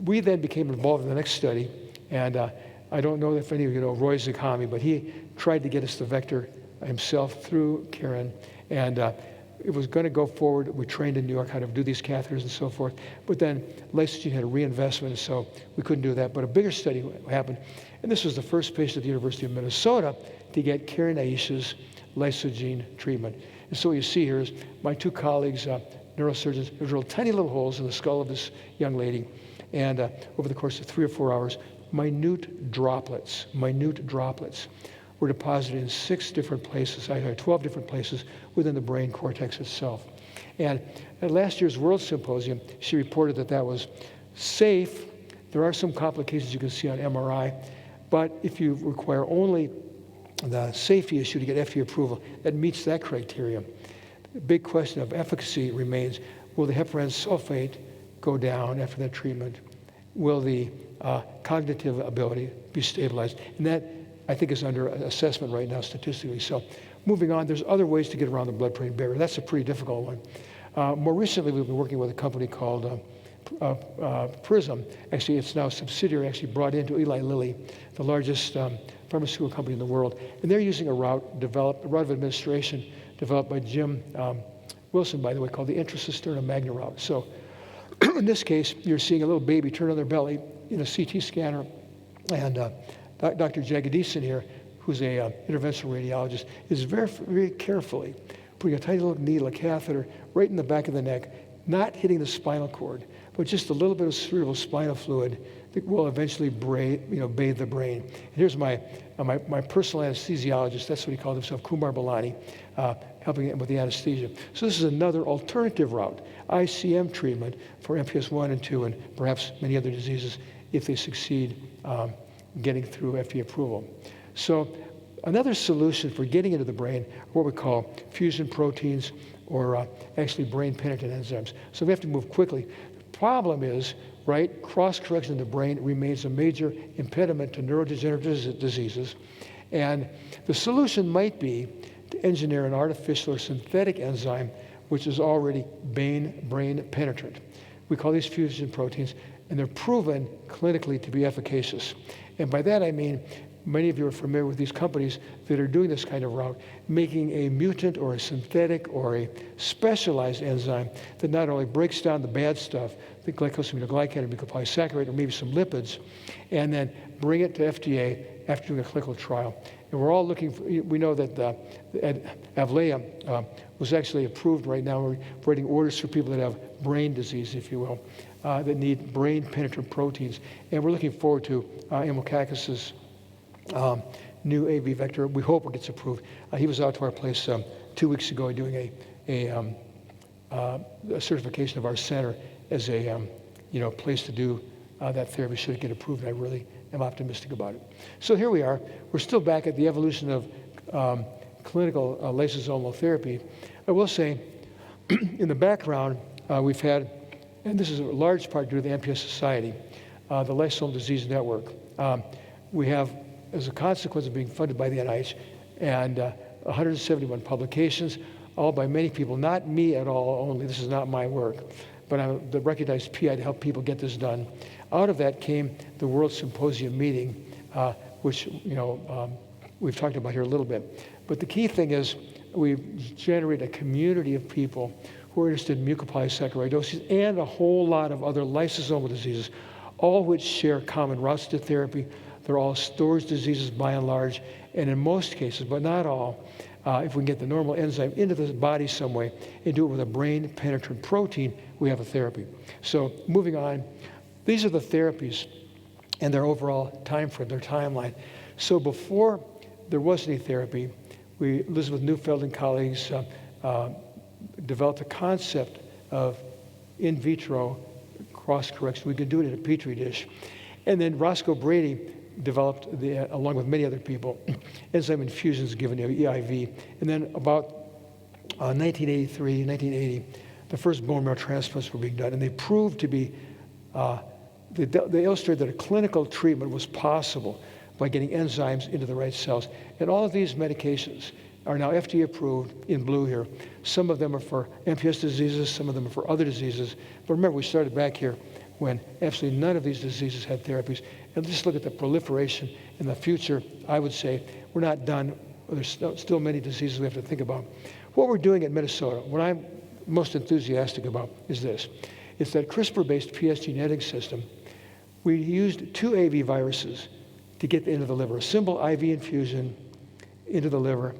we then became involved in the next study, and I don't know if any of you know Roy Zakami, but he tried to get us the vector himself through Karen, and it was going to go forward. We trained in New York how to do these catheters and so forth, but then Lysogene had a reinvestment, so we couldn't do that. But a bigger study happened, and this was the first patient at the University of Minnesota to get Karen Aish's Lysogene treatment. And so what you see here is my 2 colleagues, neurosurgeons, who drilled tiny little holes in the skull of this young lady, and over the course of 3 or 4 hours, minute droplets were deposited in 6 different places, 12 different places within the brain cortex itself. And at last year's World Symposium, she reported that that was safe, There are some complications you can see on MRI, but if you require only the safety issue to get FDA approval, that meets that criteria. The big question of efficacy remains, will the heparan sulfate go down after that treatment? Will the cognitive ability be stabilized? And that, I think, is under assessment right now statistically. So moving on, there's other ways to get around the blood-brain barrier. That's a pretty difficult one. More recently, we've been working with a company called Prism. Actually, it's now a subsidiary, actually brought into Eli Lilly, the largest pharmaceutical company in the world. And they're using a route of administration developed by Jim Wilson, by the way, called the intracisterna magna route. So in this case, you're seeing a little baby turn on their belly in a CT scanner. And Dr. Jagadisan here, who's a interventional radiologist, is very, very carefully putting a tiny little needle, a catheter, right in the back of the neck, not hitting the spinal cord, but just a little bit of cerebral spinal fluid that will eventually bathe the brain. And here's my personal anesthesiologist, that's what he called himself, Kumar Balani, helping him with the anesthesia. So this is another alternative route, ICM treatment for MPS 1 and 2 and perhaps many other diseases if they succeed getting through FDA approval. So another solution for getting into the brain are what we call fusion proteins or actually brain-penetrant enzymes. So we have to move quickly. The problem is, right, cross-correction in the brain remains a major impediment to neurodegenerative diseases. And the solution might be to engineer an artificial or synthetic enzyme which is already brain penetrant. We call these fusion proteins, and they're proven clinically to be efficacious. And by that I mean, many of you are familiar with these companies that are doing this kind of route, making a mutant or a synthetic or a specialized enzyme that not only breaks down the bad stuff, the glycosaminoglycan or mucopolysaccharide or maybe some lipids, and then bring it to FDA after doing a clinical trial. And we're all looking for, we know that Avlea was actually approved right now. We're writing orders for people that have brain disease, if you will, that need brain-penetrant proteins. And we're looking forward to Amilcacus's new AV vector. We hope it gets approved. He was out to our place 2 weeks ago doing a certification of our center as a place to do that therapy should it get approved. And I really am optimistic about it. So here we are. We're still back at the evolution of clinical lysosomal therapy. I will say, in the background, we've had, and this is a large part due to the MPS Society, the Lysosomal Disease Network. We have, as a consequence of being funded by the NIH, and 171 publications, all by many people, not me at all only, this is not my work, but I'm the recognized PI to help people get this done. Out of that came the World Symposium meeting, which we've talked about here a little bit. But the key thing is we generate a community of people who are interested in mucopolysaccharidosis and a whole lot of other lysosomal diseases, all which share common routes to therapy. They're all storage diseases by and large, and in most cases, but not all, if we can get the normal enzyme into the body some way and do it with a brain-penetrant protein, we have a therapy. So moving on, these are the therapies and their overall time frame, their timeline. So before there was any therapy, Elizabeth Neufeld and colleagues developed a concept of in vitro cross-correction. We could do it in a petri dish. And then Roscoe Brady developed, along with many other people, enzyme infusions given EIV. And then about 1983, 1980, the first bone marrow transplants were being done. And they proved to be, they illustrated that a clinical treatment was possible by getting enzymes into the right cells. And all of these medications are now FDA approved in blue here. Some of them are for MPS diseases, some of them are for other diseases. But remember, we started back here when absolutely none of these diseases had therapies. And just look at the proliferation in the future. I would say we're not done. There's still many diseases we have to think about. What we're doing at Minnesota, what I'm most enthusiastic about is this. It's that CRISPR-based PS gene editing system. We used 2 AV viruses to get into the liver, a simple IV infusion into the liver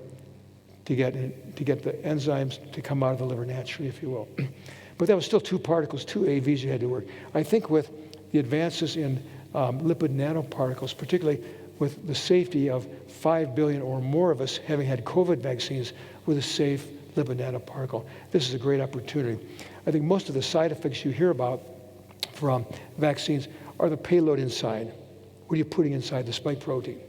to get the enzymes to come out of the liver naturally, if you will. But that was still 2 particles, 2 AVs you had to work. I think with the advances in lipid nanoparticles, particularly with the safety of 5 billion or more of us having had COVID vaccines with a safe lipid nanoparticle, this is a great opportunity. I think most of the side effects you hear about from vaccines are the payload inside. What are you putting inside the spike protein?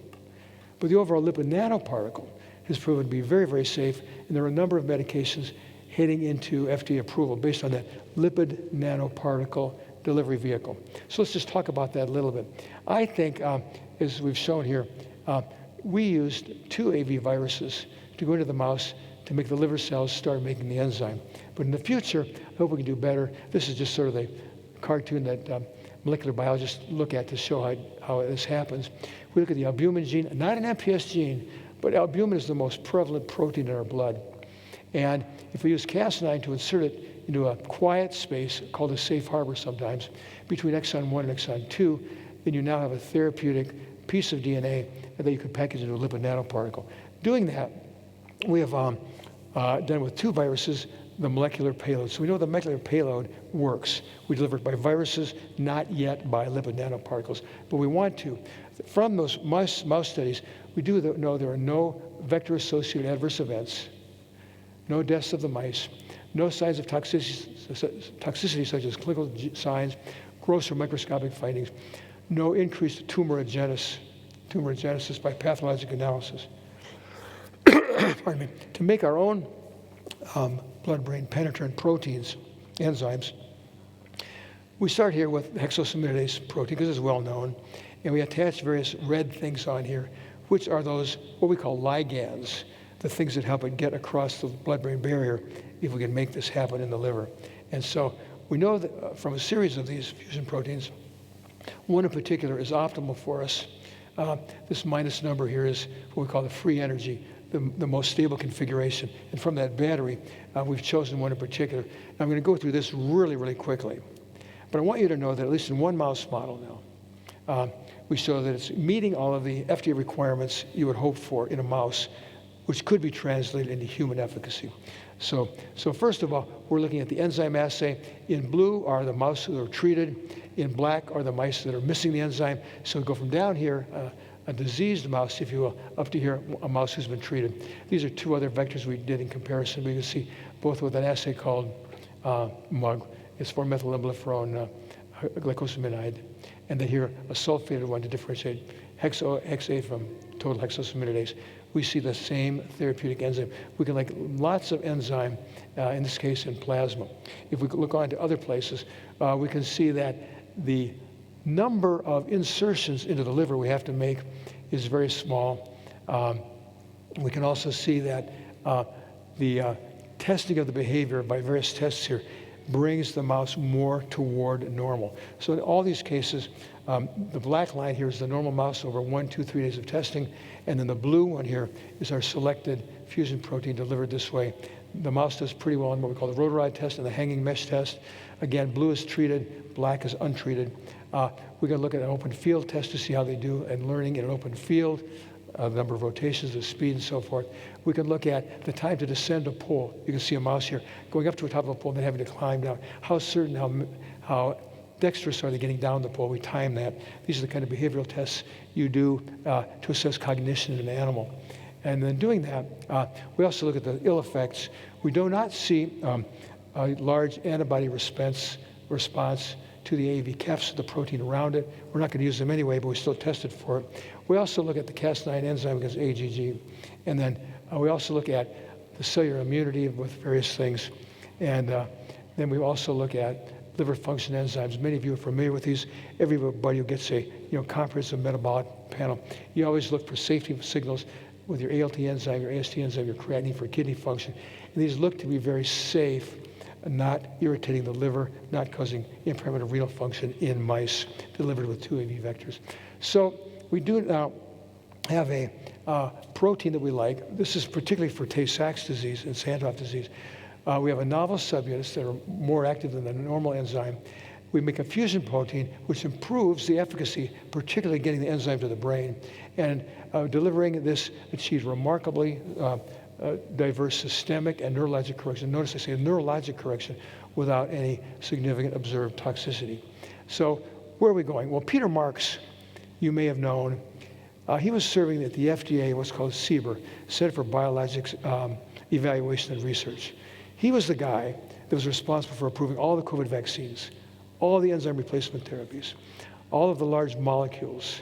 But the overall lipid nanoparticle has proven to be very, very safe, and there are a number of medications heading into FDA approval based on that lipid nanoparticle delivery vehicle. So let's just talk about that a little bit. I think, as we've shown here, we used 2 AV viruses to go into the mouse to make the liver cells start making the enzyme. But in the future, I hope we can do better. This is just sort of the cartoon that molecular biologists look at to show how this happens. We look at the albumin gene, not an MPS gene, but albumin is the most prevalent protein in our blood. And if we use Cas9 to insert it into a quiet space called a safe harbor sometimes, between exon 1 and exon 2, then you now have a therapeutic piece of DNA that you can package into a lipid nanoparticle. Doing that, we have done with 2 viruses the molecular payload. So we know the molecular payload works. We deliver it by viruses, not yet by lipid nanoparticles, but we want to. From those mouse studies, we do know there are no vector-associated adverse events, no deaths of the mice, no signs of toxicity such as clinical signs, gross or microscopic findings, no increased tumorigenesis by pathologic analysis. Pardon me. To make our own blood-brain penetrant proteins, enzymes, we start here with hexosaminidase protein because it's well known, and we attach various red things on here, which are those, what we call ligands, the things that help it get across the blood-brain barrier if we can make this happen in the liver. And so we know that from a series of these fusion proteins, one in particular is optimal for us. This minus number here is what we call the free energy, the most stable configuration. And from that battery, we've chosen one in particular. Now, I'm going to go through this really, really quickly. But I want you to know that at least in one mouse model now, we show that it's meeting all of the FDA requirements you would hope for in a mouse, which could be translated into human efficacy. So first of all, we're looking at the enzyme assay. In blue are the mice who are treated. In black are the mice that are missing the enzyme. So we go from down here, a diseased mouse, if you will, up to here, a mouse who's been treated. These are 2 other vectors we did in comparison. We can see both with an assay called MUG. It's 4-methylymbalifferone glycosaminide. And then here, a sulfated one to differentiate hexate from total hexosaminidase. We see the same therapeutic enzyme. We can like lots of enzyme, in this case in plasma. If we look on to other places, we can see that the number of insertions into the liver we have to make is very small. We can also see that the testing of the behavior by various tests here brings the mouse more toward normal. So in all these cases, the black line here is the normal mouse over 1, 2, 3 days of testing, and then the blue one here is our selected fusion protein delivered this way. The mouse does pretty well on what we call the rotarod test and the hanging mesh test. Again, blue is treated, black is untreated. We're going to look at an open field test to see how they do in learning in an open field, the number of rotations, the speed, and so forth. We can look at the time to descend a pole. You can see a mouse here going up to the top of a pole and then having to climb down. How certain, how dexterous are they getting down the pole? We time that. These are the kind of behavioral tests you do to assess cognition in an animal. And then doing that, we also look at the ill effects. We do not see a large antibody response to the AAV caps, the protein around it. We're not going to use them anyway, but we still tested for it. We also look at the Cas9 enzyme against AGG. And then we also look at the cellular immunity with various things. And then we also look at liver function enzymes. Many of you are familiar with these. Everybody who gets a comprehensive metabolic panel, you always look for safety signals with your ALT enzyme, your AST enzyme, your creatinine for kidney function. And these look to be very safe, not irritating the liver, not causing impairment of renal function in mice delivered with 2 AV vectors. So we do now have a protein that we like. This is particularly for Tay-Sachs disease and Sandhoff disease. We have a novel subunits that are more active than the normal enzyme. We make a fusion protein which improves the efficacy, particularly getting the enzyme to the brain. And delivering this achieves remarkably diverse systemic and neurologic correction. Notice I say neurologic correction without any significant observed toxicity. So where are we going? Well, Peter Marks, you may have known, he was serving at the FDA, what's called CBER, Center for Biologics Evaluation and Research. He was the guy that was responsible for approving all the COVID vaccines, all the enzyme replacement therapies, all of the large molecules.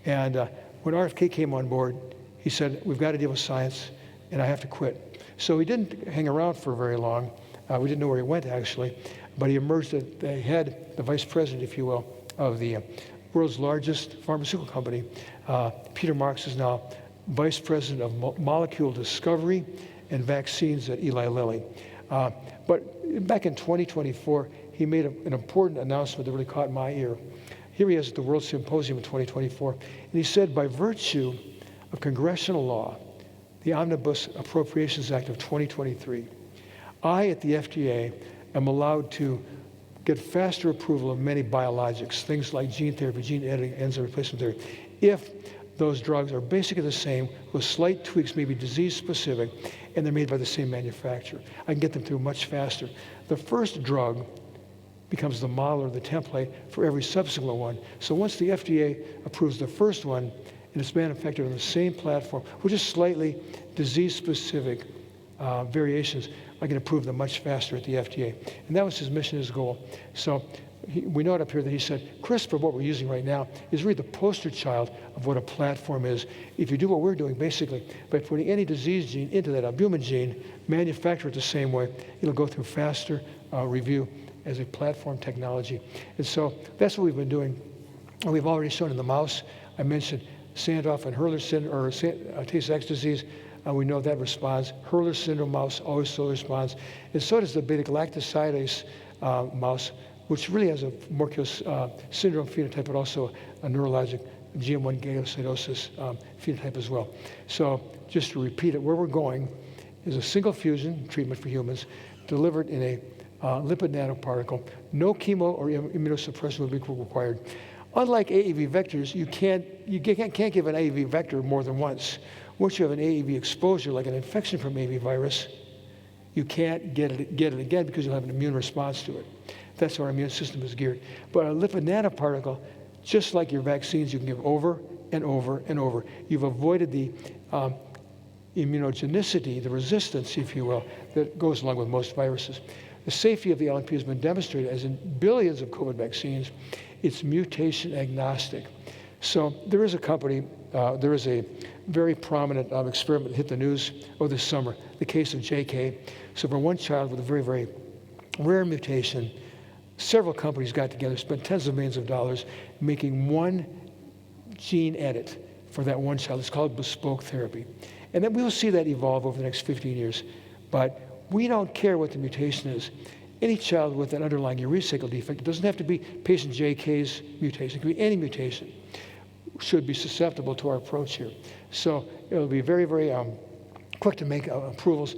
And when RFK came on board, he said, we've got to deal with science, and I have to quit. So he didn't hang around for very long. We didn't know where he went, actually. But he emerged as the head, the vice president, if you will, of the world's largest pharmaceutical company. Peter Marks is now vice president of molecule discovery and vaccines at Eli Lilly. But back in 2024, he made an important announcement that really caught my ear. Here he is at the World Symposium in 2024, and he said, by virtue of congressional law, the Omnibus Appropriations Act of 2023, I at the FDA am allowed to get faster approval of many biologics, things like gene therapy, gene editing, enzyme replacement therapy, if those drugs are basically the same with slight tweaks, maybe disease-specific, and they're made by the same manufacturer. I can get them through much faster. The first drug becomes the model or the template for every subsequent one. So once the FDA approves the first one, and it's manufactured on the same platform, with just slightly disease-specific variations, I can approve them much faster at the FDA. And that was his mission, his goal. So we note up here that he said, CRISPR, what we're using right now, is really the poster child of what a platform is. If you do what we're doing, basically, by putting any disease gene into that albumin gene, manufacture it the same way, it'll go through faster review as a platform technology. And so that's what we've been doing. And we've already shown in the mouse, I mentioned Sandoff and Hurler syndrome, or Tay-Sachs disease. We know that responds. Hurler syndrome mouse always so responds. And so does the beta-galactosidase mouse, which really has a Morquio's syndrome phenotype, but also a neurologic GM1 gangliosidosis phenotype as well. So just to repeat it, where we're going is a single fusion treatment for humans delivered in a lipid nanoparticle. No chemo or immunosuppression will be required. Unlike AAV vectors, you can't give an AAV vector more than once. Once you have an AAV exposure, like an infection from AAV virus, you can't get it again because you'll have an immune response to it. That's how our immune system is geared. But a lipid nanoparticle, just like your vaccines, you can give over and over and over. You've avoided the immunogenicity, the resistance, if you will, that goes along with most viruses. The safety of the LNP has been demonstrated, as in billions of COVID vaccines. It's mutation agnostic. So there is a company, there is a very prominent experiment that hit the news this summer, the case of JK. So for one child with a very, very rare mutation, several companies got together, spent tens of millions of dollars making one gene edit for that one child. It's called bespoke therapy. And then we'll see that evolve over the next 15 years. But we don't care what the mutation is. Any child with an underlying urea cycle defect, it doesn't have to be patient JK's mutation, it can be any mutation, should be susceptible to our approach here. So it'll be very, very quick to make approvals.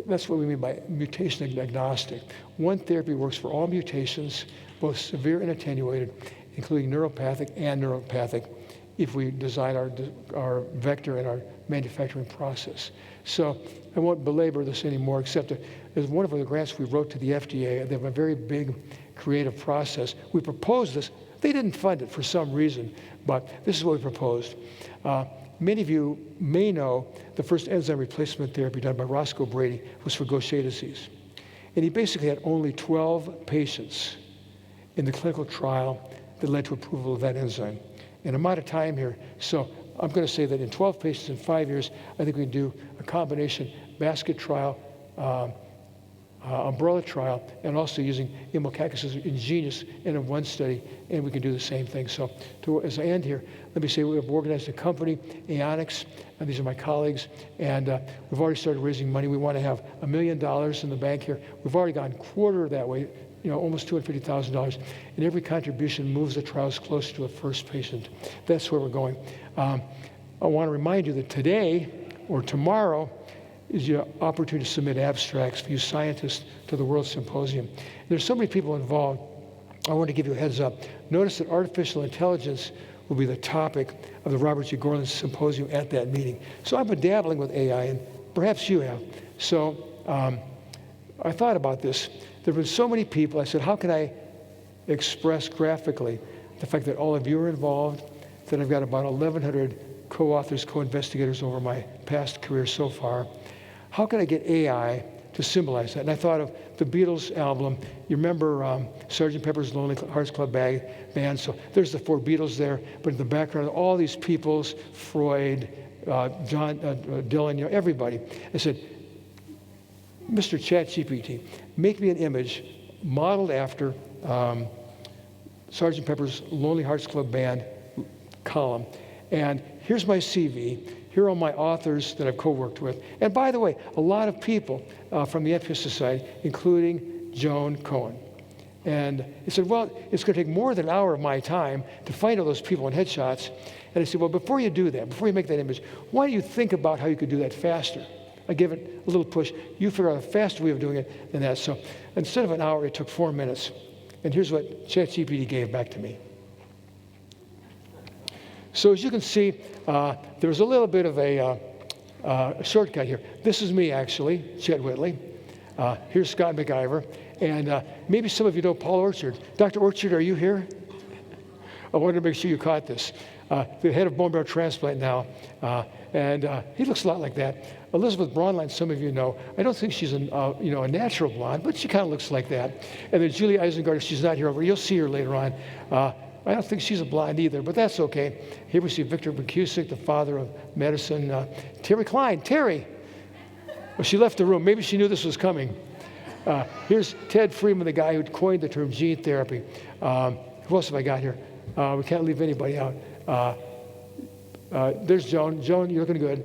That's what we mean by mutation agnostic. One therapy works for all mutations, both severe and attenuated, including neuropathic and neuropathic, if we design our vector and our manufacturing process. So I won't belabor this anymore, except that as one of the grants we wrote to the FDA, they have a very big creative process. We proposed this. They didn't fund it for some reason, but this is what we proposed. Many of you may know the first enzyme replacement therapy done by Roscoe Brady was for Gaucher disease. And he basically had only 12 patients in the clinical trial that led to approval of that enzyme. And I'm out of time here, so I'm going to say that in 12 patients in 5 years, I think we can do a combination basket trial, umbrella trial, and also using Imocaccus as ingenious in one study, and we can do the same thing. So as I end here, let me say we have organized a company, Aonics, and these are my colleagues, and we've already started raising money. We want to have $1 million in the bank here. We've already gone quarter that way, almost $250,000, and every contribution moves the trials closer to a first patient. That's where we're going. I want to remind you that today or tomorrow is your opportunity to submit abstracts for you scientists to the World Symposium. There's so many people involved. I want to give you a heads up. Notice that artificial intelligence will be the topic of the Robert G. Gorlin Symposium at that meeting. So I've been dabbling with AI, and perhaps you have. So I thought about this. There have been so many people. I said, how can I express graphically the fact that all of you are involved, that I've got about 1,100 co-authors, co-investigators over my past career so far. How can I get AI to symbolize that. And I thought of the Beatles album. You remember Sgt. Pepper's Lonely Hearts Club Band? So there's the 4 Beatles there, but in the background, all these peoples, Freud, John Dylan, everybody. I said, Mr. ChatGPT, make me an image modeled after Sgt. Pepper's Lonely Hearts Club Band column. And here's my CV. Here are my authors that I've co-worked with. And by the way, a lot of people from the NPS Society, including Joan Cohen. And he said, well, it's going to take more than an hour of my time to find all those people in headshots. And I said, well, before you do that, before you make that image, why don't you think about how you could do that faster? I give it a little push. You figure out a faster way of doing it than that. So instead of an hour, it took 4 minutes. And here's what ChatGPT gave back to me. So as you can see, there's a little bit of a shortcut here. This is me, actually, Chet Whitley. Here's Scott McIver. And maybe some of you know Paul Orchard. Dr. Orchard, are you here? I wanted to make sure you caught this. The head of bone marrow transplant now. And he looks a lot like that. Elizabeth Braunline, some of you know. I don't think she's a natural blonde, but she kind of looks like that. And then Julie Eisengarter, she's not here over. You'll see her later on. I don't think she's a blonde either, but that's okay. Here we see Victor McCusick, the father of medicine. Terry Klein. Terry! Well, she left the room. Maybe she knew this was coming. Here's Ted Freeman, the guy who coined the term gene therapy. Who else have I got here? We can't leave anybody out. There's Joan. Joan, you're looking good.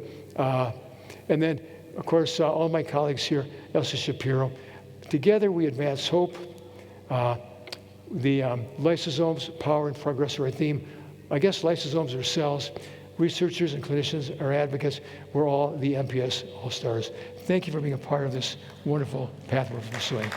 And then, of course, all my colleagues here, Elsa Shapiro. Together, we advance hope. The lysosomes, power, and progress are our theme. I guess lysosomes are cells. Researchers and clinicians are advocates. We're all the MPS All-Stars. Thank you for being a part of this wonderful path we're pursuing.